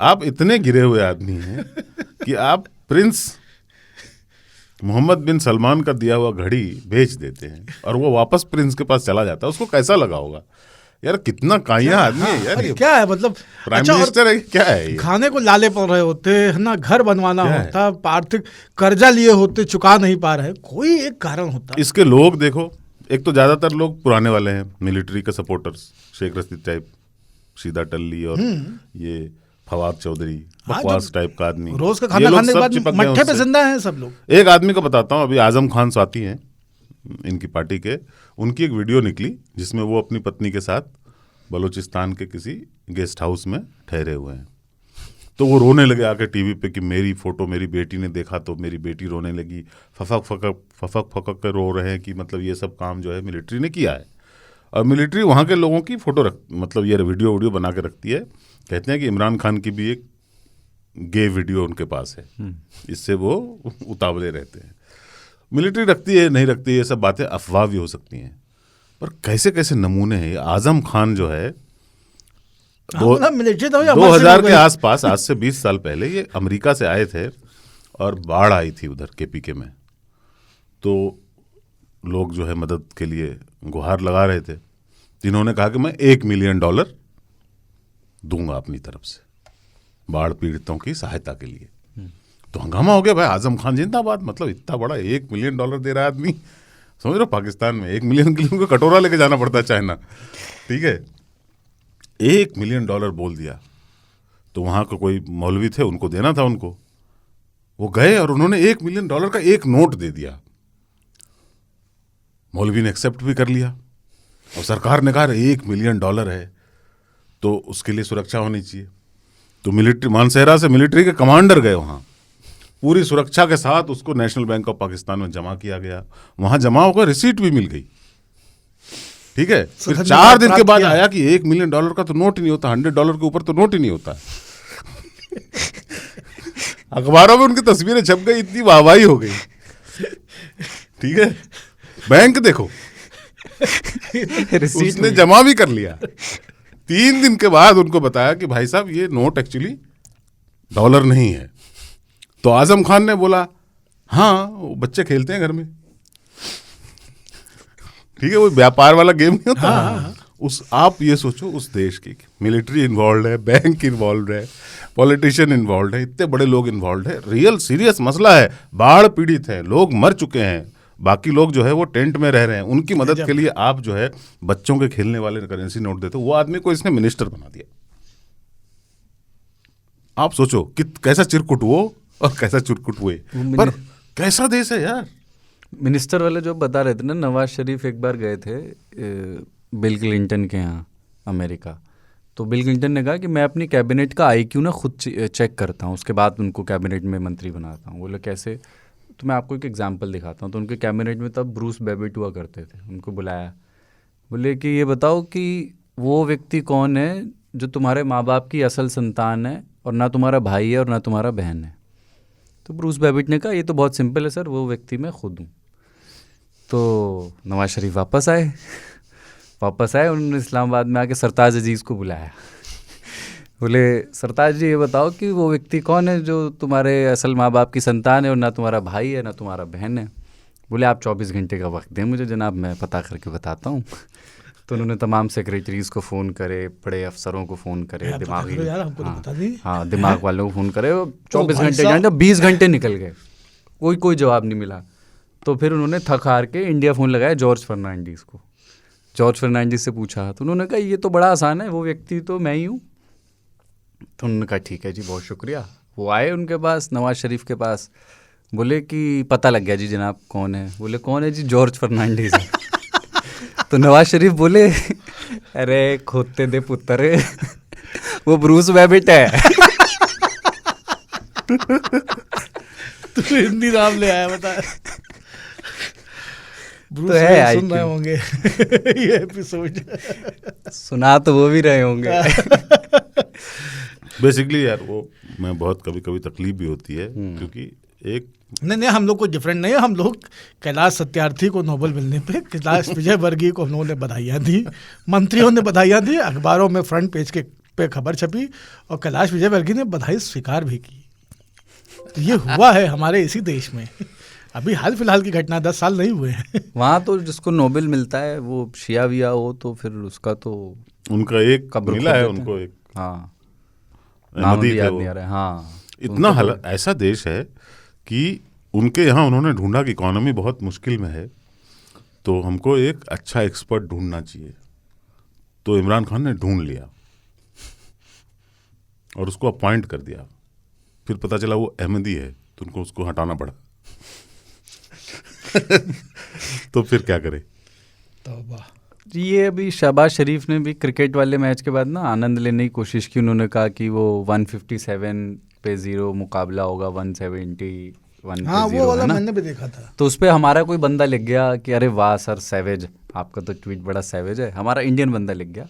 आप इतने गिरे हुए आदमी हैं कि आप प्रिंस मोहम्मद बिन सलमान का दिया हुआ घड़ी बेच देते हैं और वो वापस प्रिंस के पास चला जाता है। उसको कैसा लगा होगा यार कितना काइया आदमी है यार अरे ये। क्या है मतलब, प्राइम अच्छा, और मिनिस्टर है क्या है ये? खाने को लाले पड़ रहे होते है ना, घर बनवाना क्या है? होता, आर्थिक कर्जा लिए होते, चुका नहीं पा रहे, कोई एक कारण होता। इसके लोग देखो, एक तो ज्यादातर लोग पुराने वाले हैं, मिलिट्री के सपोर्टर्स, शेख रशीद टाइप, सीधा टल्ली और ये फवाद चौधरी, हाँ, बकवास जो टाइप का आदमी, रोज का ये खाना लोग खाने के सब बाद चिपक गए मट्ठे पे उससे। जिंदा है सब लोग। एक आदमी को बताता हूँ, अभी आजम खान साथी हैं इनकी पार्टी के, उनकी एक वीडियो निकली जिसमें वो अपनी पत्नी के साथ बलूचिस्तान के किसी गेस्ट हाउस में ठहरे हुए हैं। तो वो रोने लगे आके टीवी पे कि मेरी फोटो मेरी बेटी ने देखा तो मेरी बेटी रोने लगी, फफक फकक के रो रहे हैं कि मतलब ये सब काम जो है मिलिट्री ने किया है। और मिलिट्री वहाँ के लोगों की फोटो मतलब ये वीडियो बना के रखती है। कहते हैं कि इमरान खान की भी एक गे वीडियो उनके पास है, इससे वो उतावले रहते हैं। मिलिट्री रखती है नहीं रखती है, ये सब बातें अफवाह भी हो सकती हैं, पर कैसे कैसे नमूने हैं। आजम खान जो है मिलिट्री तो 2000 के आसपास, आज से 20 साल पहले ये अमेरिका से आए थे और बाढ़ आई थी उधर केपीके में, तो लोग जो है मदद के लिए गुहार लगा रहे थे। इन्होंने कहा कि मैं $1 मिलियन दूंगा अपनी तरफ से बाढ़ पीड़ितों की सहायता के लिए। तो हंगामा हो गया, भाई आजम खान जिंदाबाद, मतलब इतना बड़ा $1 मिलियन दे रहा है आदमी, समझ रहे हो? पाकिस्तान में 1 मिलियन के लिए उनको कटोरा लेके जाना पड़ता है चाइना, ठीक है। $1 मिलियन बोल दिया, तो वहाँ के कोई मौलवी थे, उनको देना था उनको, वो गए और उन्होंने $1 मिलियन का एक नोट दे दिया। मौलवी ने एक्सेप्ट भी कर लिया और सरकार ने कहा $1 मिलियन है तो उसके लिए सुरक्षा होनी चाहिए। तो मिलिट्री, मानसेहरा से मिलिट्री के कमांडर गए वहाँ, पूरी सुरक्षा के साथ उसको नेशनल बैंक ऑफ पाकिस्तान में जमा किया गया। वहाँ जमा होकर रिसीट भी मिल गई, ठीक है। फिर 4 दिन के बाद आया कि $1 मिलियन का तो नोट ही नहीं होता, $100 के ऊपर तो नोट ही नहीं होता। अखबारों में उनकी तस्वीरें छप गई, इतनी वाहवाही हो गई, ठीक है। बैंक देखो उसने जमा भी कर लिया। 3 दिन के बाद उनको बताया कि भाई साहब ये नोट एक्चुअली डॉलर नहीं है। तो आजम खान ने बोला हाँ वो बच्चे खेलते हैं घर में, ठीक है, वो व्यापार वाला गेम नहीं होता। हाँ। उस आप ये सोचो, उस देश की मिलिट्री इन्वॉल्व है, बैंक इन्वॉल्व है, पॉलिटिशियन इन्वॉल्व है, इतने बड़े लोग इन्वॉल्व है, रियल सीरियस मसला है, बाढ़ पीड़ित है, लोग मर चुके हैं, बाकी लोग जो है वो टेंट में रह रहे हैं, उनकी मदद के लिए आप जो है बच्चों के खेलने वाले करेंसी नोट देते हो। वो आदमी को इसने मिनिस्टर बना दिया। आप सोचो कि कैसा चिरकुट वो और कैसा चिरकुट हुए, पर कैसा देश है यार। मिनिस्टर वाले जो बता रहे थे ना, नवाज शरीफ एक बार गए थे बिल क्लिंटन के यहाँ अमेरिका, तो बिल क्लिंटन ने कहा कि मैं अपनी कैबिनेट का IQ ना खुद चेक करता हूँ, उसके बाद उनको कैबिनेट में मंत्री बनाता हूँ। बोले कैसे? तो मैं आपको एक एग्जांपल दिखाता हूँ। तो उनके कैबिनेट में तब ब्रूस बेबिट हुआ करते थे, उनको बुलाया, बोले कि ये बताओ कि वो व्यक्ति कौन है जो तुम्हारे माँ बाप की असल संतान है और ना तुम्हारा भाई है और ना तुम्हारा बहन है। तो ब्रूस बेबिट ने कहा ये तो बहुत सिंपल है सर, वो व्यक्ति मैं खुद हूँ। तो नवाज शरीफ वापस आए, उन्होंने इस्लामाबाद में आके सरताज अजीज़ को बुलाया। बोले सरताज जी ये बताओ कि वो व्यक्ति कौन है जो तुम्हारे असल माँ बाप की संतान है और ना तुम्हारा भाई है ना तुम्हारा बहन है। बोले आप 24 घंटे का वक्त दें मुझे जनाब, मैं पता करके बताता हूँ। तो उन्होंने तमाम सेक्रेटरीज को फ़ोन करे, बड़े अफसरों को फ़ोन करे, दिमाग वालों को फ़ोन करे, 24 घंटे जाने, 20 घंटे निकल गए, कोई जवाब नहीं मिला। तो फिर उन्होंने थक हार के इंडिया फ़ोन लगाया जॉर्ज फर्नांडीज़ को। जॉर्ज फर्नांडीज़ से पूछा तो उन्होंने कहा ये तो बड़ा आसान है, वो व्यक्ति तो मैं ही हूँ। तो उन्होंने कहा ठीक है जी, बहुत शुक्रिया। वो आए उनके पास, नवाज शरीफ के पास, बोले कि पता लग गया जी जनाब कौन है। बोले कौन है जी? जॉर्ज फर्नांडीज़ है। तो नवाज शरीफ बोले अरे खोते दे पुत्र, वो ब्रूस बेबिट है। तू हिंदी नाम ले आया, बता। तो है सुन रहे होंगे ये एपिसोड, सुना तो वो भी रहे होंगे। बेसिकली यार वो मैं बहुत कभी तकलीफ भी होती है, क्योंकि एक नहीं हम लोग को डिफरेंट नहीं है। हम लोग कैलाश सत्यार्थी को नोबेल मिलने पे, कैलाश विजयवर्गीय को उन्होंने बधाइयाँ दी, मंत्रियों ने बधाइयाँ दी, अखबारों में फ्रंट पेज के पे खबर छपी और कैलाश विजयवर्गीय ने बधाई स्वीकार भी की। तो ये हुआ है हमारे इसी देश में। अभी हाल फिलहाल की घटना 10 साल नहीं हुए हैं। वहाँ तो जिसको नोबेल मिलता है वो शिया विया हो तो फिर उसका तो उनका एक कब्र मिला खोद है देते उनको, हैं। एक हाँ, नाम अहमदी भी थे याद वो। नहीं आ रहा है। हाँ, इतना उनको हालत, ऐसा देश है कि उनके यहाँ उन्होंने ढूंढा कि इकोनॉमी बहुत मुश्किल में है, तो हमको एक अच्छा एक्सपर्ट ढूंढना चाहिए। तो इमरान खान ने ढूंढ लिया और उसको अपॉइंट कर दिया। फिर पता चला वो अहमदी है, तो उनको उसको हटाना पड़ा। तो फिर क्या करे। तौबा। ये अभी शहबाज शरीफ ने भी क्रिकेट वाले मैच के बाद ना आनंद लेने की कोशिश की। उन्होंने कहा कि वो 157 पे 0 मुकाबला होगा 171 हाँ पे वो 0, वाला है ना। मैंने भी देखा था। तो उस पर हमारा कोई बंदा लिख गया कि अरे वाह सर सैवेज, आपका तो ट्वीट बड़ा सैवेज है। हमारा इंडियन बंदा लिख गया।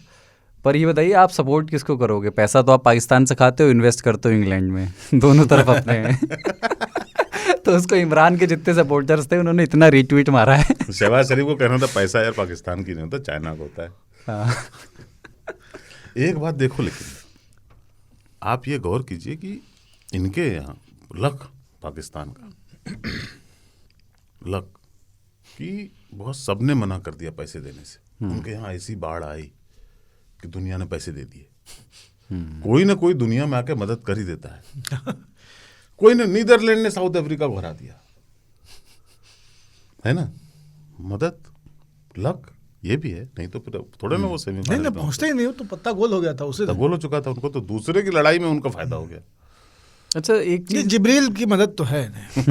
पर ये बताइए आप सपोर्ट किसको करोगे? पैसा तो आप पाकिस्तान से खाते हो, इन्वेस्ट करते हो इंग्लैंड में, दोनों तरफ अपने हैं। तो उसको इमरान के जितने सपोर्टर्स थे उन्होंने इतना रीट्वीट मारा है। शहबाज शरीफ को कहना था पैसा यार पाकिस्तान की नहीं होता, चाइना का होता है। हाँ। एक बात देखो, लेकिन आप ये गौर कीजिए कि इनके यहाँ लक पाकिस्तान का लक कि बहुत सबने मना कर दिया पैसे देने से। उनके यहाँ ऐसी बाढ़ आई कि दुनिया ने पैसे दे दिए। कोई ना कोई दुनिया में आके मदद कर ही देता है। कोई ने, नीदरलैंड ने साउथ अफ्रीका को हरा दिया, है ना। मदद, लक ये भी है, नहीं तो फिर थोड़े ना वो सेमीफाइनल नहीं पहुंचते ही नहीं हो तो पत्ता गोल हो गया था उसे। गोल हो चुका था उनको, तो दूसरे की लड़ाई में उनका फायदा हो गया। अच्छा एक ये चीज, जिब्रील की मदद तो है नहीं।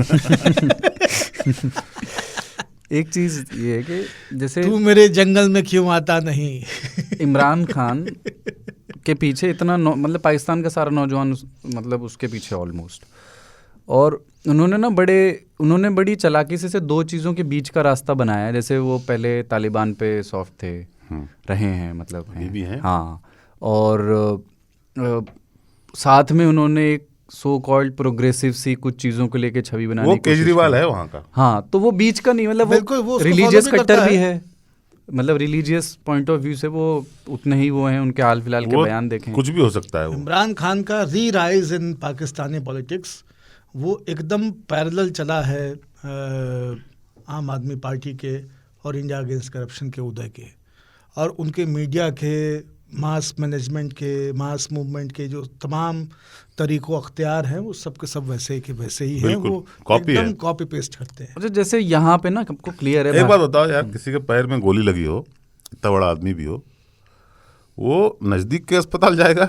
एक चीज ये है कि जैसे तू मेरे जंगल में क्यों आता नहीं। इमरान खान के पीछे इतना मतलब पाकिस्तान का सारा नौजवान मतलब उसके पीछे ऑलमोस्ट। और उन्होंने बड़ी चालाकी से दो चीज़ों के बीच का रास्ता बनाया है। जैसे वो पहले तालिबान पे सॉफ्ट थे, रहे हैं, मतलब ये भी हैं। हाँ। और साथ में उन्होंने एक सो कॉल्ड प्रोग्रेसिव सी कुछ चीज़ों को लेके छवि बनाने वो की कोशिश केजरीवाल की। है वहाँ का। हाँ, तो वो बीच का नहीं, मतलब बिल्कुल, वो वो उसको रिलीजियस follow भी कट्टर करता भी है। है। मतलब रिलीजियस पॉइंट ऑफ व्यू से वो उतने ही वो हैं, उनके हाल फिलहाल के वो बयान देखें। कुछ भी हो सकता है वो। इमरान खान का री राइज इन पाकिस्तानी पॉलिटिक्स वो एकदम पैरेलल चला है आम आदमी पार्टी के और इंडिया अगेंस्ट करप्शन के उदय के, और उनके मीडिया के, मास मैनेजमेंट के, मास मूवमेंट के जो तमाम तरीक़ों अख्तियार हैं वो सब के सब वैसे ही के वैसे ही हैं। बिल्कुल, वो कॉपी एकदम है। कॉपी पेस्ट करते हैं। अच्छा, जैसे यहाँ पे ना सबको क्लियर है। एक बात बताओ यार, किसी के पैर में गोली लगी हो, इतना बड़ा आदमी भी हो, वो नजदीक के अस्पताल जाएगा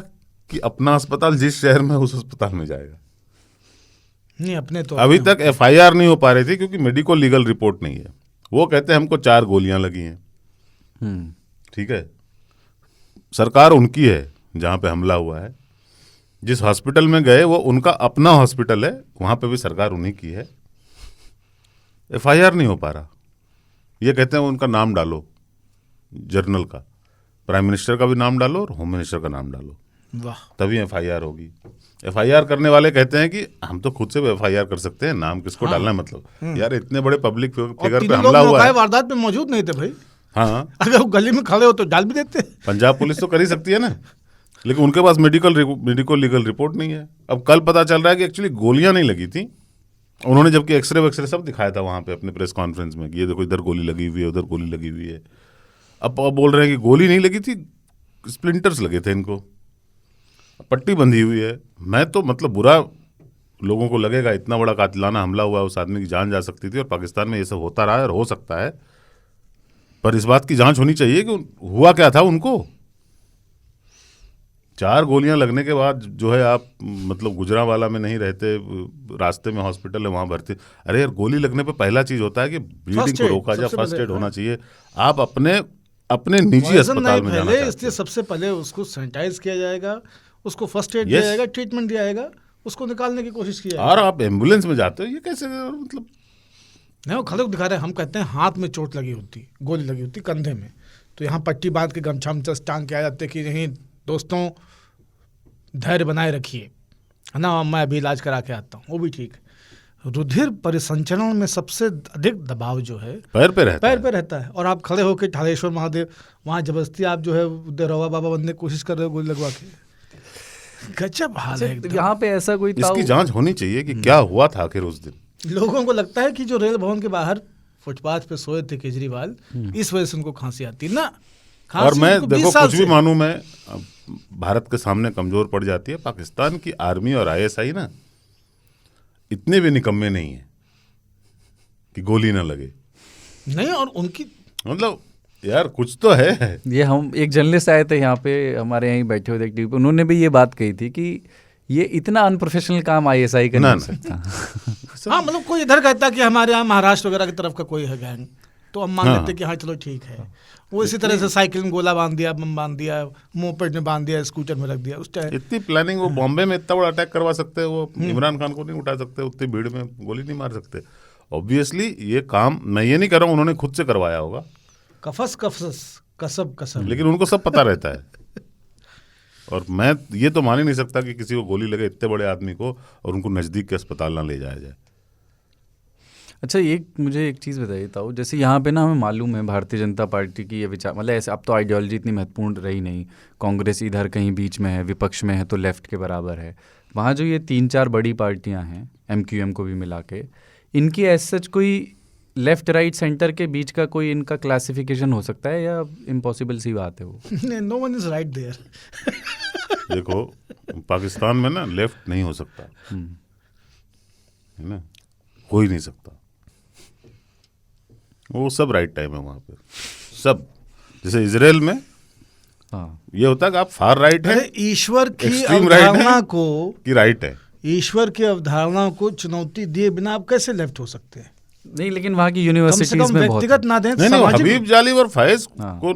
कि अपना अस्पताल जिस शहर में उस अस्पताल में जाएगा? नहीं अपने तो अभी तक एफआईआर नहीं हो पा रही थी क्योंकि मेडिको लीगल रिपोर्ट नहीं है। वो कहते हैं हमको 4 गोलियां लगी हैं। ठीक है, सरकार उनकी है जहां पे हमला हुआ है। जिस हॉस्पिटल में गए वो उनका अपना हॉस्पिटल है, वहां पे भी सरकार उन्हीं की है। एफआईआर नहीं हो पा रहा। ये कहते हैं उनका नाम डालो जर्नल का, प्राइम मिनिस्टर का भी नाम डालो और होम मिनिस्टर का नाम डालो, वाह, तभी एफआईआर होगी। एफआईआर करने वाले कहते हैं कि हम तो खुद से एफआईआर कर सकते हैं, नाम किसको डालना है। मतलब यार इतने बड़े पब्लिक और फिगर पे तीनों हमला लोग हुआ मौका है। वारदात में मौजूद नहीं थे भाई। हाँ, अगर वो गली में खड़े हो तो डाल भी देते। पंजाब पुलिस तो कर ही सकती है ना, लेकिन उनके पास मेडिको लीगल रिपोर्ट नहीं है। अब कल पता चल रहा है कि एक्चुअली गोलियां नहीं लगी थी। उन्होंने जबकि एक्सरे वैक्सरे सब दिखाया था वहां पे अपने प्रेस कॉन्फ्रेंस में कि ये देखो इधर गोली लगी हुई है, उधर गोली लगी हुई है। अब बोल रहे हैं कि गोली नहीं लगी थी, स्प्लिंटर्स लगे थे इनको, पट्टी बंधी हुई है। मैं तो मतलब बुरा लोगों को लगेगा, इतना बड़ा कातिलाना हमला हुआ, उस आदमी की जान जा सकती थी और पाकिस्तान में ये सब होता रहा है और हो सकता है। पर इस बात की जांच होनी चाहिए कि हुआ क्या था उनको। 4 गोलियां लगने के बाद जो है आप मतलब गुजरांवाला में नहीं रहते, रास्ते में हॉस्पिटल है वहां भर्ती। अरे यार, गोली लगने पे पहला चीज होता है कि ब्लीडिंग को रोका जाए, फर्स्ट एड होना चाहिए। आप अपने निजी अस्पताल में जाना चाहते इसलिए हैं। सबसे पहले उसको सैनिटाइज किया जाएगा, उसको फर्स्ट एड दिया जाएगा, ट्रीटमेंट दिया जाएगा, उसको निकालने की कोशिश की जाएगी। और आप एम्बुलेंस में जाते हो, ये कैसे मतलब? नहीं, वो खड़े को दिखा रहे हैं। हम कहते हैं हाथ में चोट लगी होती, गोली लगी होती कंधे में, तो यहाँ पट्टी बांध के गमछा टांग के आ जाते कि नहीं दोस्तों धैर्य बनाए रखिए, है ना, मैं अभी इलाज करा के आता हूँ। वो भी ठीक। रुधिर परिसंचरण में सबसे अधिक दबाव जो है पैर पे रहता है। और आप खड़े होकर ठालेश्वर महादेव वहाँ जबरदस्ती आप जो है देरवा बाबा बनने की कोशिश कर रहे हो गोली लगवा के। गजब हाल है एकदम। यहाँ पे ऐसा कोई इसकी जांच होनी चाहिए कि क्या हुआ था आखिर उस दिन। लोगों को लगता है कि जो रेल भवन के बाहर फुटपाथ पे सोए थे केजरीवाल, इस वजह से उनको खांसी आती है ना। और मैं उनको देखो 20 साल कुछ भी से- मानूं मैं, अब भारत के सामने कमजोर पड़ जाती है। पाकिस्तान की आर्मी और आईएसआई ना इतने भी निकम्मे नहीं है कि गोली ना लगे। नहीं, और उनकी मतलब यार कुछ तो है। ये हम एक जर्नलिस्ट आए थे यहाँ पे, हमारे यहीं बैठे हुए थे टीवी पे, उन्होंने भी ये बात कही थी कि ये इतना अनप्रोफेशनल काम आईएसआई का नहीं हो सकता। हाँ, मतलब कोई इधर कहता कि हमारे यहाँ महाराष्ट्र वगैरह की तरफ का कोई है गैंग, तो हम मान हाँ। लेते कि हाँ चलो ठीक है। वो इसी तरह से साइकिल में गोला बांध दिया, बम बांध दिया, मोपेड में बांध दिया, स्कूटर में रख दिया, उस टाइम इतनी प्लानिंग, वो बॉम्बे में इतना बड़ा अटैक करवा सकते हैं, वो इमरान खान को नहीं उठा सकते, उतनी भीड़ में गोली नहीं मार सकते। ऑब्वियसली ये काम मैं ये नहीं कर रहा हूँ उन्होंने खुद से करवाया होगा, कफस कफस कसब कसब। लेकिन उनको सब पता रहता है। और मैं ये तो मान ही नहीं सकता कि किसी को गोली लगे इतने बड़े आदमी को और उनको नज़दीक के अस्पताल ना ले जाया जाए। अच्छा, मुझे एक चीज़ बताइए ताऊ, जैसे यहाँ पे ना हमें मालूम है भारतीय जनता पार्टी की ये विचार, मतलब ऐसे अब तो आइडियोलॉजी इतनी महत्वपूर्ण रही नहीं, कांग्रेस इधर कहीं बीच में है, विपक्ष में है तो लेफ्ट के बराबर है। वहाँ जो ये 3-4 बड़ी पार्टियाँ हैं, MQM को भी मिला के, इनकी एज सच कोई लेफ्ट राइट सेंटर के बीच का कोई इनका क्लासिफिकेशन हो सकता है या इम्पॉसिबल सी बात है वो? No one is right there. देखो पाकिस्तान में ना लेफ्ट नहीं हो सकता, है ना, हो ही नहीं सकता। वो सब राइट टाइम है वहाँ पे, सब। जैसे इजराइल में हाँ, ये होता है कि आप फार राइट है अरे ईश्वर की Extreme right है। अवधारणा को, कि राइट है। ईश्वर की अवधारणा को चुनौती दिए बिना आप कैसे लेफ्ट हो सकते हैं? नहीं लेकिन वहाँ की कम से यूनिवर्सिटीज कम में बहुत व्यक्तिगत ना दें, नहीं नहीं, सामाजिक हबीब जालिब और फैज हाँ। को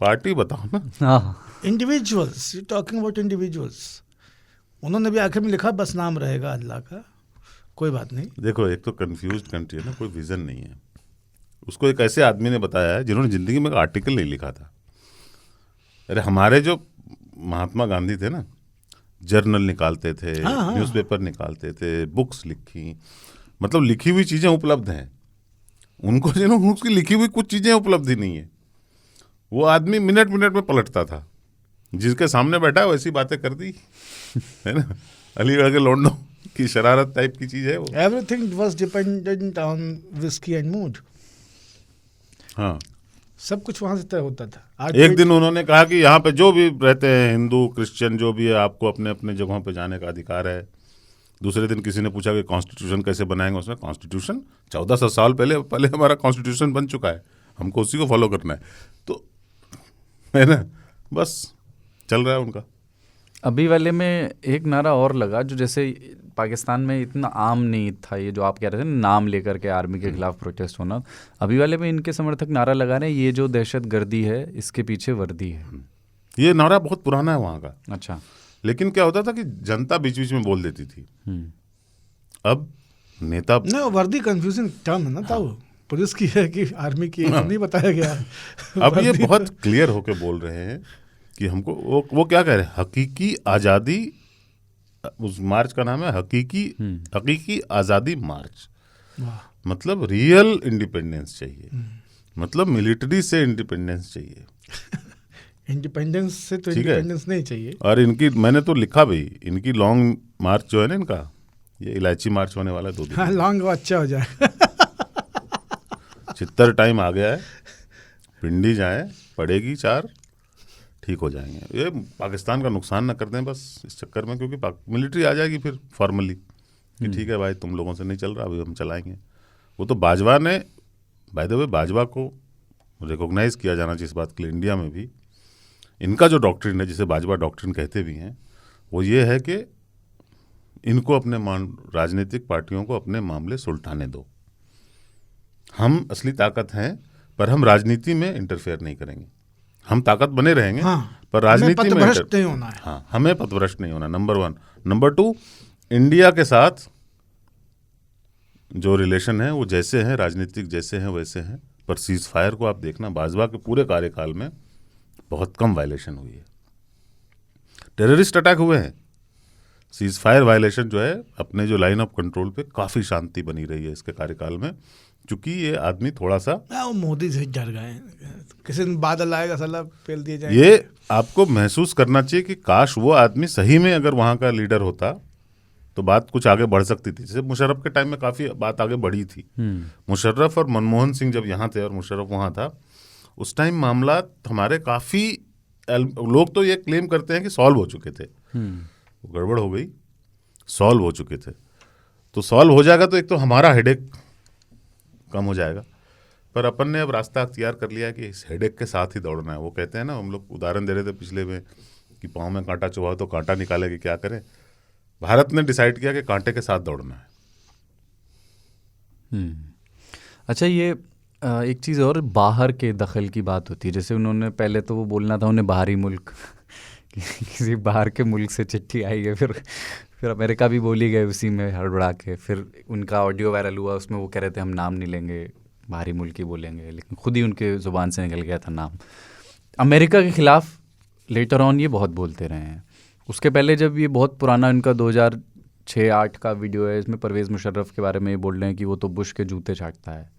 पार्टी बताओ ना। हाँ, individuals, you talking about individuals. उन्होंने भी आखिर में लिखा बस नाम रहेगा अल्लाह का, कोई बात नहीं। देखो एक तो कंफ्यूज्ड कंट्री है ना, कोई विजन नहीं है। उसको एक ऐसे आदमी ने बताया है जिन्होंने जिंदगी में एक आर्टिकल नहीं लिखा था। अरे हमारे जो महात्मा गांधी थे ना, जर्नल निकालते थे, हाँ। न्यूज़पेपर निकालते थे, बुक्स लिखी, मतलब लिखी हुई चीज़ें उपलब्ध हैं। उनको जिन्होंने उसकी लिखी हुई कुछ चीज़ें उपलब्ध ही नहीं है। वो आदमी मिनट मिनट में पलटता था, जिसके सामने बैठा है वैसी बातें कर दी, है ना। अलीगढ़ के लौंडों की शरारत टाइप की चीज़ है वो। Everything was dependent on whisky and mood. हाँ, सब कुछ वहां से तय होता था। आज एक दिन उन्होंने कहा कि यहाँ पे जो भी रहते हैं, हिंदू क्रिश्चियन जो भी है, आपको अपने अपने जगहों पे जाने का अधिकार है। दूसरे दिन किसी ने पूछा कि कॉन्स्टिट्यूशन कैसे बनाएंगे, उसने कॉन्स्टिट्यूशन 1400 साल पहले हमारा कॉन्स्टिट्यूशन बन चुका है, हमको उसी को फॉलो करना है। तो है ना, बस चल रहा है उनका। अभी वाले में एक नारा और लगा जो जैसे पाकिस्तान में इतना आम नहीं था, ये जो आप कह रहे थे ना, नाम लेकर के आर्मी के खिलाफ प्रोटेस्ट होना। अभी वाले में इनके समर्थक नारा लगा रहे हैं ये जो दहशत गर्दी है इसके पीछे वर्दी है। ये नारा बहुत पुराना है वहाँ का। अच्छा। लेकिन क्या होता था कि जनता बीच बीच में बोल देती थी। अब नेता ना, वर्दी कंफ्यूजिंग टर्म है ना, था वो पुलिस की है कि आर्मी की है, नहीं बताया गया है। अब ये वर्दी बहुत क्लियर होके बोल रहे हैं कि हमको वो क्या कह रहे हैं, हकीकी आज़ादी। उस मार्च का नाम है हकीकी आज़ादी मार्च। वाह। मतलब रियल इंडिपेंडेंस चाहिए, मतलब मिलिट्री से इंडिपेंडेंस चाहिए। इंडिपेंडेंस से तो ठीक है। इंडिपेंडेंस नहीं चाहिए। और इनकी, मैंने तो लिखा भी, इनकी लॉन्ग मार्च जो है ना इनका, ये इलायची मार्च होने वाला है 2 दिन। हाँ, लॉन्ग अच्छा हो जाए। छितर टाइम आ गया है, पिंडी जाए, पड़ेगी 4, ठीक हो जाएंगे। ये पाकिस्तान का नुकसान ना कर दें बस इस चक्कर में, क्योंकि मिलिट्री आ जाएगी फिर फॉर्मली कि ठीक है भाई तुम लोगों से नहीं चल रहा, अभी हम चलाएंगे। वो तो बाजवा ने, बाय द वे बाजवा को रिकॉग्नाइज किया जाना चाहिए इस बात के लिए। इंडिया में भी इनका जो डॉक्ट्रिन है, जिसे बाजवा डॉक्ट्रिन कहते भी हैं, वो ये है कि इनको अपने राजनीतिक पार्टियों को अपने मामले सुलझाने दो। हम असली ताकत हैं, पर हम राजनीति में इंटरफेयर नहीं करेंगे। हम ताकत बने रहेंगे, हाँ, पर राजनीति में पथभ्रष्ट नहीं होना है। हाँ, हमें पथभ्रष्ट नहीं होना, नंबर 1। नंबर 2, इंडिया के साथ जो रिलेशन है वो जैसे हैं, राजनीतिक जैसे हैं वैसे हैं, पर सीज फायर को आप देखना, बाजवा के पूरे कार्यकाल में बहुत कम वायलेशन हुई है। टेररिस्ट अटैक हुए हैं, सीज फायर वायलेशन जो है अपने जो लाइन ऑफ कंट्रोल पे काफ़ी शांति बनी रही है इसके कार्यकाल में, क्योंकि ये आदमी थोड़ा सा, वो मोदी से डर गए, किसी दिन बादल आएगा साला फेल दिए जाएंगे। ये आपको महसूस करना चाहिए कि काश वो आदमी सही में अगर वहाँ का लीडर होता तो बात कुछ आगे बढ़ सकती थी। जैसे मुशर्रफ के टाइम में काफ़ी बात आगे बढ़ी थी। मुशर्रफ और मनमोहन सिंह जब यहाँ थे और मुशर्रफ वहाँ था, उस टाइम मामला हमारे काफ़ी, लोग तो ये क्लेम करते हैं कि सॉल्व हो चुके थे। वो गड़बड़ हो गई, सॉल्व हो चुके थे। तो सॉल्व हो जाएगा तो एक तो हमारा हेडेक कम हो जाएगा, पर अपन ने अब रास्ता अख्तियार कर लिया कि इस हेडेक के साथ ही दौड़ना है। वो कहते हैं ना, हम लोग उदाहरण दे रहे थे पिछले में कि पाँव में कांटा चुभा तो कांटा निकाले कि क्या करें। भारत ने डिसाइड किया कि कांटे के साथ दौड़ना है। अच्छा, ये एक चीज़ और, बाहर के दखल की बात होती है। जैसे उन्होंने पहले तो वो बोलना था उन्हें बाहरी मुल्क किसी बाहर के मुल्क से चिट्ठी आई है, फिर अमेरिका भी बोली गए उसी में हड़बड़ा के। फिर उनका ऑडियो वायरल हुआ, उसमें वो कह रहे थे हम नाम नहीं लेंगे, बाहरी मुल्क ही बोलेंगे, लेकिन खुद ही उनके ज़ुबान से निकल गया था नाम। अमेरिका के ख़िलाफ़ लेटर ऑन ये बहुत बोलते रहे हैं। उसके पहले जब ये बहुत पुराना इनका 2006-08 का वीडियो है, इसमें परवेज़ मुशर्रफ के बारे में ये बोल रहे हैं कि वो तो बुश के जूते चाटता है।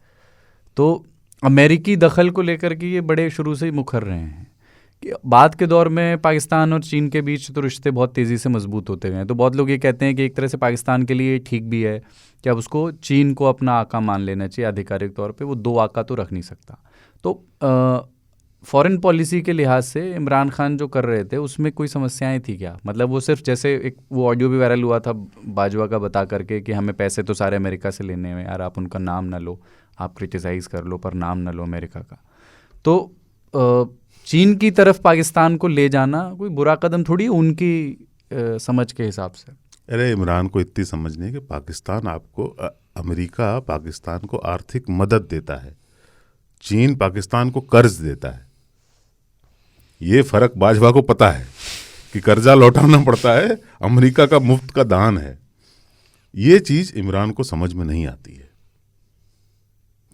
तो अमेरिकी दखल को लेकर के ये बड़े शुरू से ही मुखर रहे हैं कि बाद के दौर में पाकिस्तान और चीन के बीच तो रिश्ते बहुत तेज़ी से मजबूत होते गए। तो बहुत लोग ये कहते हैं कि एक तरह से पाकिस्तान के लिए ठीक भी है कि अब उसको चीन को अपना आका मान लेना चाहिए आधिकारिक तौर पे। वो दो आका तो रख नहीं सकता। तो फॉरेन पॉलिसी के लिहाज से इमरान खान जो कर रहे थे उसमें कोई समस्याएं थी क्या? मतलब वो सिर्फ जैसे एक वो ऑडियो भी वायरल हुआ था बाजवा का बता करके कि हमें पैसे तो सारे अमेरिका से लेने हैं यार, आप उनका नाम ना लो, आप क्रिटिसाइज़ कर लो पर नाम ना लो अमेरिका का। तो चीन की तरफ पाकिस्तान को ले जाना कोई बुरा कदम थोड़ी उनकी समझ के हिसाब से। अरे इमरान को इतनी समझ नहीं कि पाकिस्तान आपको, अमेरिका पाकिस्तान को आर्थिक मदद देता है, चीन पाकिस्तान को कर्ज देता है। ये फर्क बाजवा को पता है कि कर्जा लौटाना पड़ता है, अमेरिका का मुफ्त का दान है। ये चीज इमरान को समझ में नहीं आती है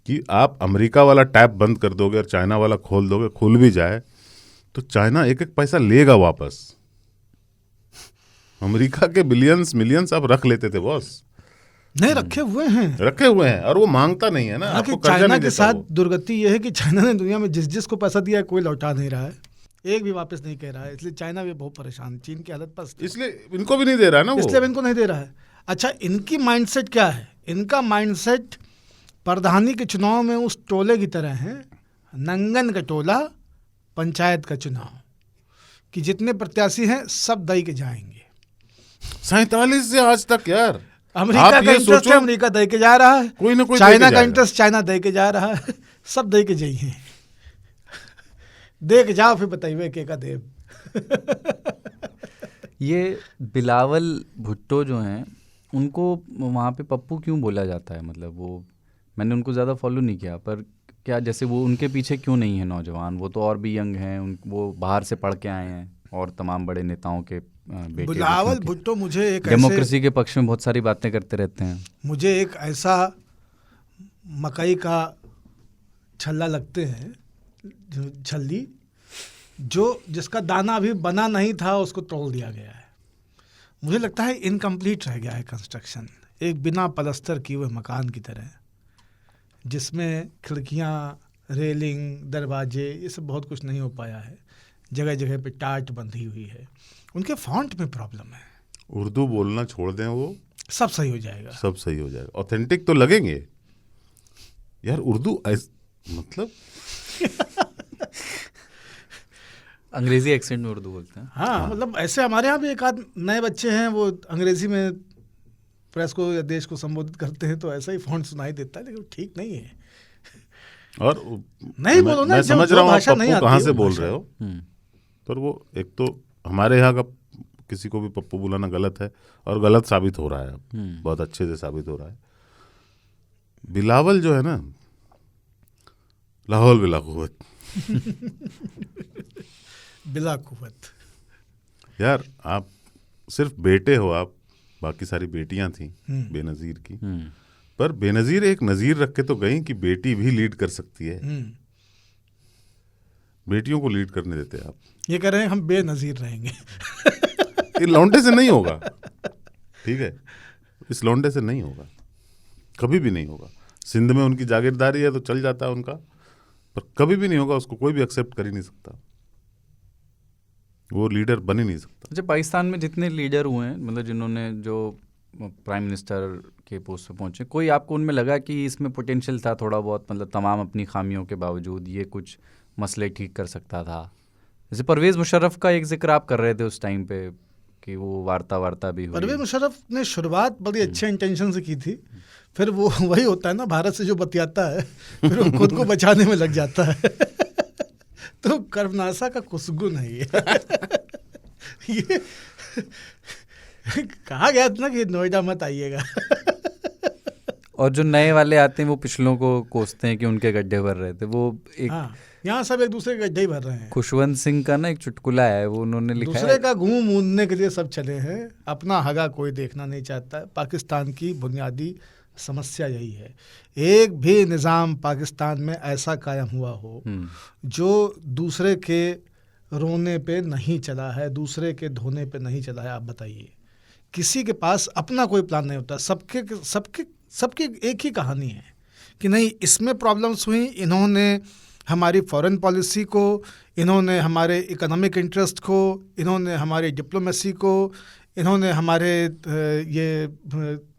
कि आप अमेरिका वाला टैप बंद कर दोगे और चाइना वाला खोल दोगे, खुल भी जाए तो चाइना एक एक पैसा लेगा वापस। अमेरिका के बिलियंस मिलियंस आप रख लेते थे बॉस। नहीं, रखे हुए हैं और वो मांगता नहीं है ना, आपको कर्जा चाइना नहीं के देता साथ वो। दुर्गति यह है कि चाइना ने दुनिया में जिस जिस को पैसा दिया है कोई लौटा नहीं रहा है, एक भी वापस नहीं कह रहा है। इसलिए चाइना भी बहुत परेशान, चीन की हालत पर, इसलिए इनको भी नहीं दे रहा है ना वो। इसलिए इनको नहीं दे रहा है। अच्छा, इनकी माइंडसेट क्या है? इनका माइंडसेट प्रधानी के चुनाव में उस टोले की तरह है, नंगन का टोला, पंचायत का चुनाव, कि जितने प्रत्याशी हैं सब दई के जाएंगे। 47 से आज तक यार, अमेरिका का इंटरेस्ट है, अमेरिका दे के जा रहा है, कोई ना कोई चाइना का इंटरेस्ट चाइना दे के जा रहा है, सब दे के जाइए, दे के जाओ फिर बताइए के का देव। ये बिलावल भुट्टो जो हैं उनको वहाँ पे पप्पू क्यों बोला जाता है? मतलब वो मैंने उनको ज़्यादा फॉलो नहीं किया, पर क्या जैसे वो उनके पीछे क्यों नहीं है नौजवान? वो तो और भी यंग हैं, वो बाहर से पढ़ के आए हैं और तमाम बड़े नेताओं के बेटे। बिलावल भुट्टो मुझे एक डेमोक्रेसी के पक्ष में बहुत सारी बातें करते रहते हैं। मुझे एक ऐसा मकई का छल्ला लगते हैं, छल्ली, जो जिसका दाना अभी बना नहीं था उसको तोड़ दिया गया है। मुझे लगता है इनकम्प्लीट रह गया है कंस्ट्रक्शन, एक बिना पलस्तर किए हुए मकान की तरह, जिसमें खिड़कियाँ, रेलिंग, दरवाजे, ये सब बहुत कुछ नहीं हो पाया है। जगह जगह पे टाट बंधी हुई है। उनके फॉन्ट में प्रॉब्लम है। उर्दू बोलना छोड़ दें, वो सब सही हो जाएगा, सब सही हो जाएगा। ऑथेंटिक तो लगेंगे यार उर्दू, मतलब अंग्रेजी एक्सेंट में उर्दू बोलते हैं। हाँ, मतलब ऐसे हमारे यहाँ भी एक आध नए बच्चे हैं, वो अंग्रेजी में प्रेस को या देश को संबोधित करते हैं तो ऐसा ही फॉन्ट सुनाई देता है, लेकिन ठीक नहीं है। और नहीं बोलो ना, मैं समझ रहा हूँ आप पप्पू कहाँ से बोल रहे हो, पर वो एक तो हमारे यहाँ का किसी को भी पप्पू बुलाना गलत है और गलत साबित हो रहा है, बहुत अच्छे से साबित हो रहा है। बिलावल जो है ना, लाहौल बिला कुव्वत बिला कुव्वत। यार आप सिर्फ बेटे हो, आप बाकी सारी बेटियां थी बेनजीर की, पर बेनजीर एक नजीर रख के तो गई कि बेटी भी लीड कर सकती है। बेटियों को लीड करने देते आप। ये कह रहे हैं हम बेनजीर रहेंगे। ये लौंडे से नहीं होगा, ठीक है, इस लौंडे से नहीं होगा, कभी भी नहीं होगा। सिंध में उनकी जागीरदारी है तो चल जाता है उनका, पर कभी भी नहीं होगा, उसको कोई भी एक्सेप्ट कर ही नहीं सकता, वो लीडर बन ही नहीं सकता। अच्छा, पाकिस्तान में जितने लीडर हुए हैं, मतलब जिन्होंने जो प्राइम मिनिस्टर के पोस्ट पे पहुंचे, कोई आपको उनमें लगा कि इसमें पोटेंशियल था थोड़ा बहुत, मतलब तमाम अपनी खामियों के बावजूद ये कुछ मसले ठीक कर सकता था? जैसे परवेज़ मुशर्रफ का एक जिक्र आप कर रहे थे उस टाइम पे कि वो वार्ता भी हुई। परवेज़ मुशर्रफ ने शुरुआत बड़ी अच्छे इंटेंशन से की थी, फिर वो वही होता है ना, भारत से जो बतियाता है फिर वो खुद को बचाने में लग जाता है तो कर्मनाशा का कुसगुन है ये कहा गया था ना कि नोएडा मत आइएगा और जो नए वाले आते हैं वो पिछलों को कोसते हैं कि उनके गड्ढे भर रहे थे। वो एक यहाँ सब एक दूसरे के गड्ढे ही भर रहे हैं। खुशवंत सिंह का ना एक चुटकुला है, वो उन्होंने लिखा है, दूसरे का घूम मूंदने के लिए सब चले हैं, अपना हगा कोई देखना नहीं चाहता। पाकिस्तान की बुनियादी समस्या यही है, एक भी निज़ाम पाकिस्तान में ऐसा कायम हुआ हो जो दूसरे के रोने पे नहीं चला है, दूसरे के धोने पे नहीं चला है। आप बताइए, किसी के पास अपना कोई प्लान नहीं होता, सबकी एक ही कहानी है कि नहीं इसमें प्रॉब्लम्स हुई, इन्होंने हमारी फॉरेन पॉलिसी को, इन्होंने हमारे इकोनॉमिक इंटरेस्ट को, इन्होंने हमारी डिप्लोमेसी को, इन्होंने हमारे ये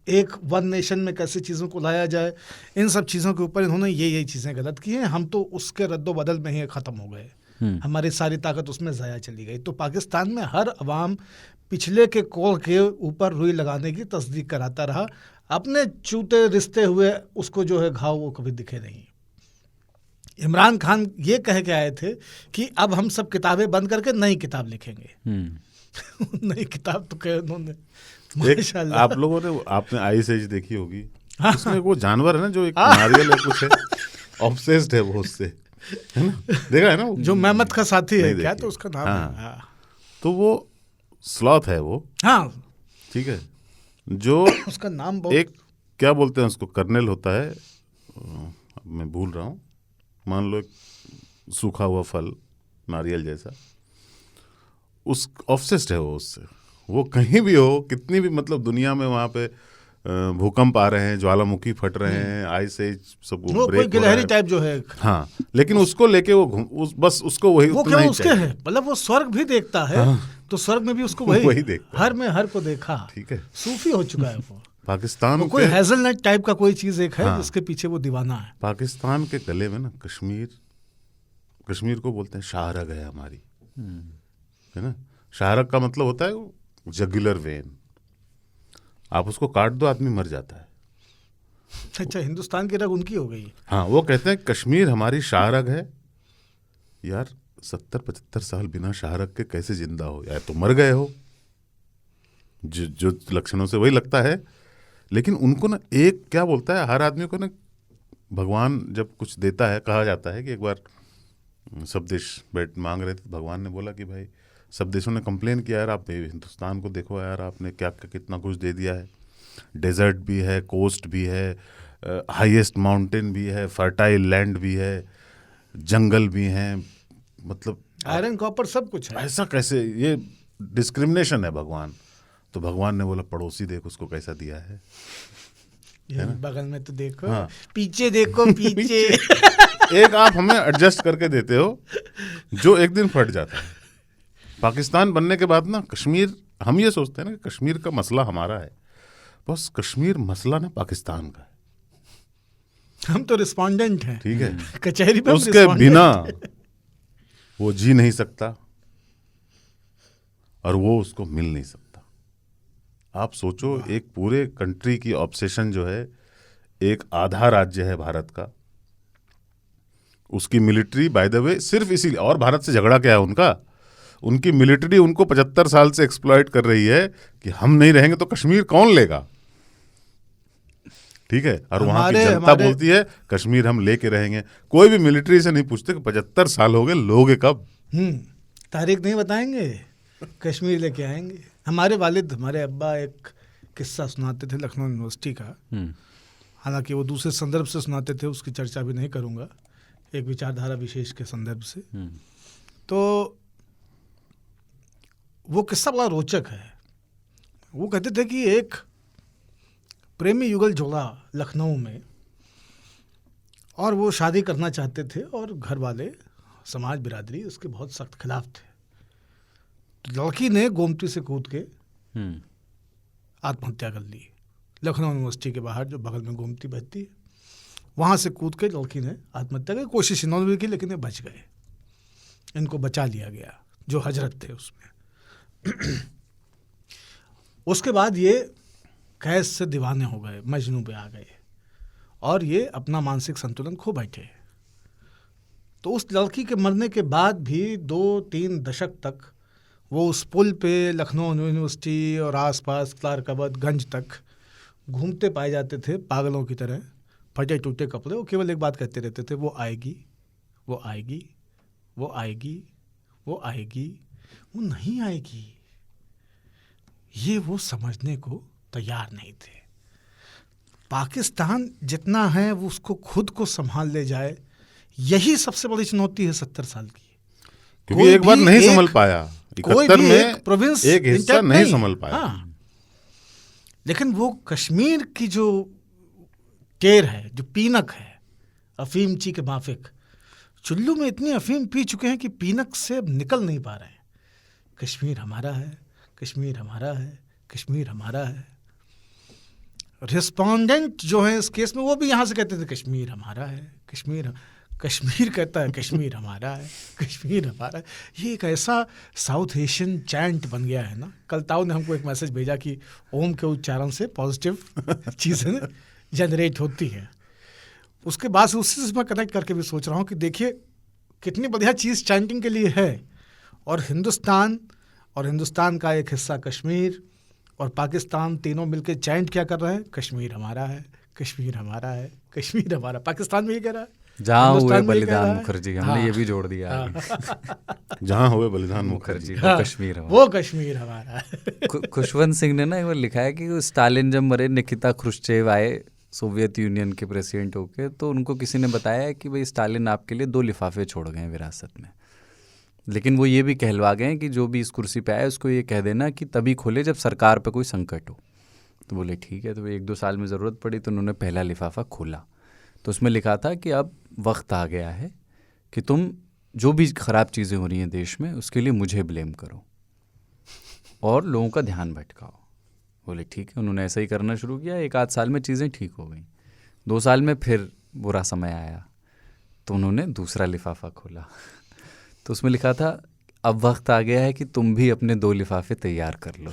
एक वन नेशन में कैसे चीज़ों को लाया जाए, इन सब चीज़ों के ऊपर इन्होंने यही चीज़ें गलत की हैं। हम तो उसके रद्दोबदल में ही ख़त्म हो गए, हमारी सारी ताकत उसमें ज़ाया चली गई। तो पाकिस्तान में हर अवाम पिछले के कोल के ऊपर रुई लगाने की तस्दीक कराता रहा, अपने चूते रिश्ते हुए उसको जो है घाव वो कभी दिखे नहीं। इमरान खान ये कह के आए थे कि अब हम सब किताबें बंद करके नई किताब लिखेंगे नई किताब तो कहे उन्होंने माशाल्लाह। आप लोगों ने, आपने आइस एज देखी होगी, उसमें वो जानवर है ना जो एक नारियल है कुछ है, ऑब्सेस्ड है वो उससे, है ना, देखा है ना, जो मेहमत का साथी है क्या, तो उसका नाम है, तो वो स्लॉथ है वो, हाँ ठीक है, जो उसका नाम बहुत एक क्या बोलते हैं उसको, कर्नेल होता है, मैं भूल रहा हूँ, मान लो एक सूखा हुआ फल नारियल जैसा, उस ऑब्सेस्ड है वो उससे। वो कहीं भी हो, कितनी भी मतलब दुनिया में वहाँ पे भूकंप आ रहे हैं, ज्वालामुखी फट रहे हैं, आइस एज सब ब्रेक हो रहा है, गिलहरी टाइप जो है, हाँ, लेकिन उसको लेके वो बस उसको वही वो उतना क्या ही उसके है, मतलब वो स्वर्ग भी देखता है, तो स्वर्ग में भी उसको वही देखता हर में हर को देखा, ठीक है, सूफी हो चुका है वो। पाकिस्तान वो कोई हेजलनट टाइप का कोई चीज एक है जिसके पीछे वो दीवाना है। पाकिस्तान के गले में ना कश्मीर को बोलते हैं शाहरग है हमारी, है ना। शाहरग का मतलब होता है जगुलर वेन, आप उसको काट दो आदमी मर जाता है। अच्छा, हिंदुस्तान की रग उनकी हो गई। हाँ, वो कहते हैं कश्मीर हमारी शाहरग है। यार 70-75 साल बिना शाहरग के कैसे जिंदा हो, या तो मर गए हो, जो लक्षणों से वही लगता है। लेकिन उनको ना एक क्या बोलता है, हर आदमी को ना भगवान जब कुछ देता है, कहा जाता है कि एक बार सब देश बैठ मांग रहे थे, भगवान ने बोला कि भाई सब देशों ने कंप्लेन किया यार, आप हिंदुस्तान को देखो यार, आपने क्या कितना कुछ दे दिया है, डेजर्ट भी है, कोस्ट भी है, हाईएस्ट माउंटेन भी है, फर्टाइल लैंड भी है, जंगल भी हैं, मतलब आयरन कॉपर सब कुछ है, ऐसा कैसे, ये डिस्क्रिमिनेशन है भगवान। तो भगवान ने बोला पड़ोसी देख उसको कैसा दिया है, बगल में तो देखो, हाँ। पीछे देखो पीछे एक आप हमें एडजस्ट करके देते हो जो एक दिन फट जाता है। पाकिस्तान बनने के बाद ना कश्मीर, हम ये सोचते हैं ना कि कश्मीर का मसला हमारा है, बस कश्मीर मसला ना पाकिस्तान का है। हम तो रिस्पोंडेंट हैं, ठीक है, कचहरी पे उसके बिना वो जी नहीं सकता और वो उसको मिल नहीं सकता। आप सोचो, एक पूरे कंट्री की ऑब्सेशन जो है, एक आधा राज्य है भारत का, उसकी मिलिट्री बाय द वे सिर्फ इसीलिए, और भारत से झगड़ा क्या है उनका, उनकी मिलिट्री उनको 75 साल से एक्सप्लॉइट कर रही है कि हम नहीं रहेंगे तो कश्मीर कौन लेगा, ठीक है। और वहां की जनता बोलती है कश्मीर हम लेके रहेंगे। कोई भी मिलिट्री से नहीं पूछते कि 75 साल हो गए, लोगे कब, तारीख नहीं बताएंगे, कश्मीर लेके आएंगे। हमारे वालिद, हमारे अब्बा एक किस्सा सुनाते थे लखनऊ यूनिवर्सिटी का, हालांकि वो दूसरे संदर्भ से सुनाते थे, उसकी चर्चा भी नहीं करूंगा, एक विचारधारा विशेष के संदर्भ से। तो वो किस्सा बड़ा रोचक है। वो कहते थे कि एक प्रेमी युगल जोड़ा लखनऊ में, और वो शादी करना चाहते थे, और घर वाले, समाज बिरादरी उसके बहुत सख्त खिलाफ थे। तो लड़की ने गोमती से कूद के आत्महत्या कर ली। लखनऊ यूनिवर्सिटी के बाहर जो बगल में गोमती बहती है, वहाँ से कूद के लड़की ने आत्महत्या की कोशिश इन्होंने भी की, लेकिन ये बच गए, इनको बचा लिया गया जो हजरत थे उसमें। उसके बाद ये कैद से दीवाने हो गए, मजनू पे आ गए और ये अपना मानसिक संतुलन खो बैठे। तो उस लड़की के मरने के बाद भी 2-3 दशक तक वो उस पुल पे लखनऊ यूनिवर्सिटी और आसपास क्लार्काबादगंज तक घूमते पाए जाते थे पागलों की तरह, फटे टूटे कपड़े। वो केवल एक बात कहते रहते थे, वो आएगी, वो आएगी, वो आएगी, वो आएगी, वो नहीं आएगी। ये वो समझने को तैयार नहीं थे। पाकिस्तान जितना है वो उसको खुद को संभाल ले जाए, यही सबसे बड़ी चुनौती है 70 साल की। क्योंकि एक बार नहीं संभल पाया, 71 में प्रोविंस एक हिस्सा नहीं संभल पाया। हाँ। लेकिन वो कश्मीर की जो टेर है, जो पीनक है, अफीमची के माफिक, चुल्लू में इतनी अफीम पी चुके हैं कि पीनक से अब निकल नहीं पा रहे हैं। कश्मीर हमारा है, कश्मीर हमारा है, कश्मीर हमारा है। रिस्पोंडेंट जो है इस केस में वो भी यहाँ से कहते थे कश्मीर हमारा है, कश्मीर कहता है कश्मीर हमारा है, कश्मीर हमारा है। ये एक ऐसा साउथ एशियन चैंट बन गया है ना। कल ताऊ ने हमको एक मैसेज भेजा कि ओम के उच्चारण से पॉजिटिव चीज़ें जनरेट होती हैं। उसके बाद से उससे मैं कनेक्ट करके भी सोच रहा हूँ कि देखिए कितनी बढ़िया चीज़ चैंटिंग के लिए है। और हिंदुस्तान का एक हिस्सा कश्मीर और पाकिस्तान, तीनों मिलकर चैंट क्या कर रहे हैं, कश्मीर हमारा है, कश्मीर हमारा है, कश्मीर हमारा। पाकिस्तान भी ये कह रहा है, जहाँ हुए हिंदुस्तान भी ये कह बलिदान रहा है। मुखर्जी, हमने ये भी जोड़ दिया आगे। जहाँ हुए बलिदान मुखर्जी, वो कश्मीर हमारा, वो कश्मीर हमारा है। खुशवंत सिंह ने ना एक बार लिखा है कि स्टालिन जब मरे, निकिता क्रुश्चेव आए सोवियत यूनियन के प्रेसिडेंट होके, तो उनको किसी ने बताया कि भाई स्टालिन आपके लिए 2 लिफाफे छोड़ गए विरासत में, लेकिन वो ये भी कहलवा गए कि जो भी इस कुर्सी पे आए उसको ये कह देना कि तभी खोले जब सरकार पे कोई संकट हो। तो बोले ठीक है। तो 1-2 साल में ज़रूरत पड़ी तो उन्होंने पहला लिफाफा खोला, तो उसमें लिखा था कि अब वक्त आ गया है कि तुम जो भी ख़राब चीज़ें हो रही हैं देश में उसके लिए मुझे ब्लेम करो और लोगों का ध्यान भटकाओ। बोले ठीक है। उन्होंने ऐसा ही करना शुरू किया। 1-8 साल में चीज़ें ठीक हो गई। 2 साल में फिर बुरा समय आया तो उन्होंने दूसरा लिफाफा खोला, तो उसमें लिखा था अब वक्त आ गया है कि तुम भी अपने 2 लिफाफे तैयार कर लो।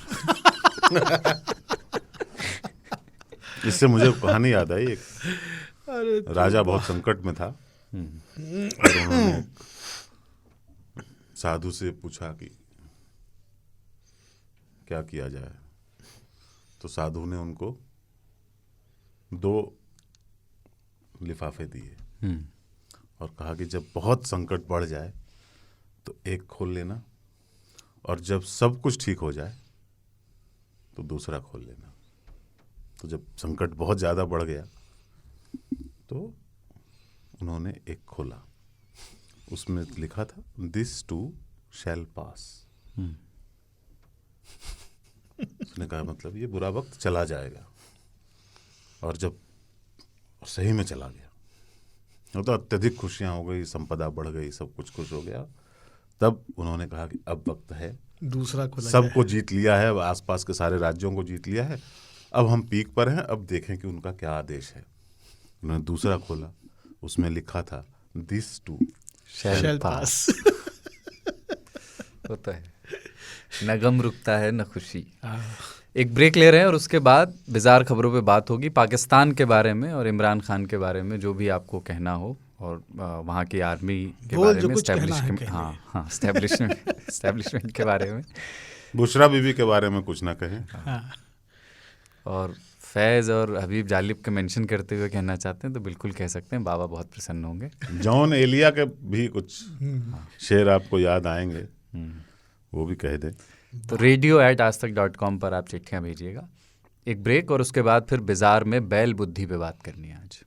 इससे मुझे कहानी याद आई। एक राजा बहुत संकट में था और उन्होंने साधु से पूछा कि क्या किया जाए। तो साधु ने उनको 2 लिफाफे दिए और कहा कि जब बहुत संकट बढ़ जाए तो एक खोल लेना और जब सब कुछ ठीक हो जाए तो दूसरा खोल लेना। तो जब संकट बहुत ज़्यादा बढ़ गया तो उन्होंने एक खोला, उसमें लिखा था दिस टू शैल पास। उसने कहा मतलब ये बुरा वक्त चला जाएगा। और जब सही में चला गया तो अत्यधिक खुशियाँ हो गई, संपदा बढ़ गई, सब कुछ खुश हो गया। तब उन्होंने कहा कि अब वक्त है, दूसरा खोला, सबको जीत लिया है, आसपास के सारे राज्यों को जीत लिया है, अब हम पीक पर हैं, अब देखें कि उनका क्या आदेश है। उन्होंने दूसरा खोला, उसमें लिखा था दिस टू शैल पास। होता है, न गम रुकता है न खुशी। एक ब्रेक ले रहे हैं और उसके बाद बिजार खबरों पे बात होगी पाकिस्तान के बारे में और इमरान खान के बारे में, जो भी आपको कहना हो, और वहाँ की आर्मी के बारे में, एस्टेब्लिशमेंट के बारे में, बुशरा बीबी के बारे में कुछ ना कहें। और फैज़ और हबीब जालिब के मेंशन करते हुए कहना चाहते हैं तो बिल्कुल कह सकते हैं, बाबा बहुत प्रसन्न होंगे। जॉन एलिया के भी कुछ शेर आपको याद आएंगे, वो भी कह दें। तो radio@aajtak.com पर आप चिट्ठियाँ भेजिएगा। एक ब्रेक और उसके बाद फिर बिजार में बैल बुद्धि पे बात करनी है आज।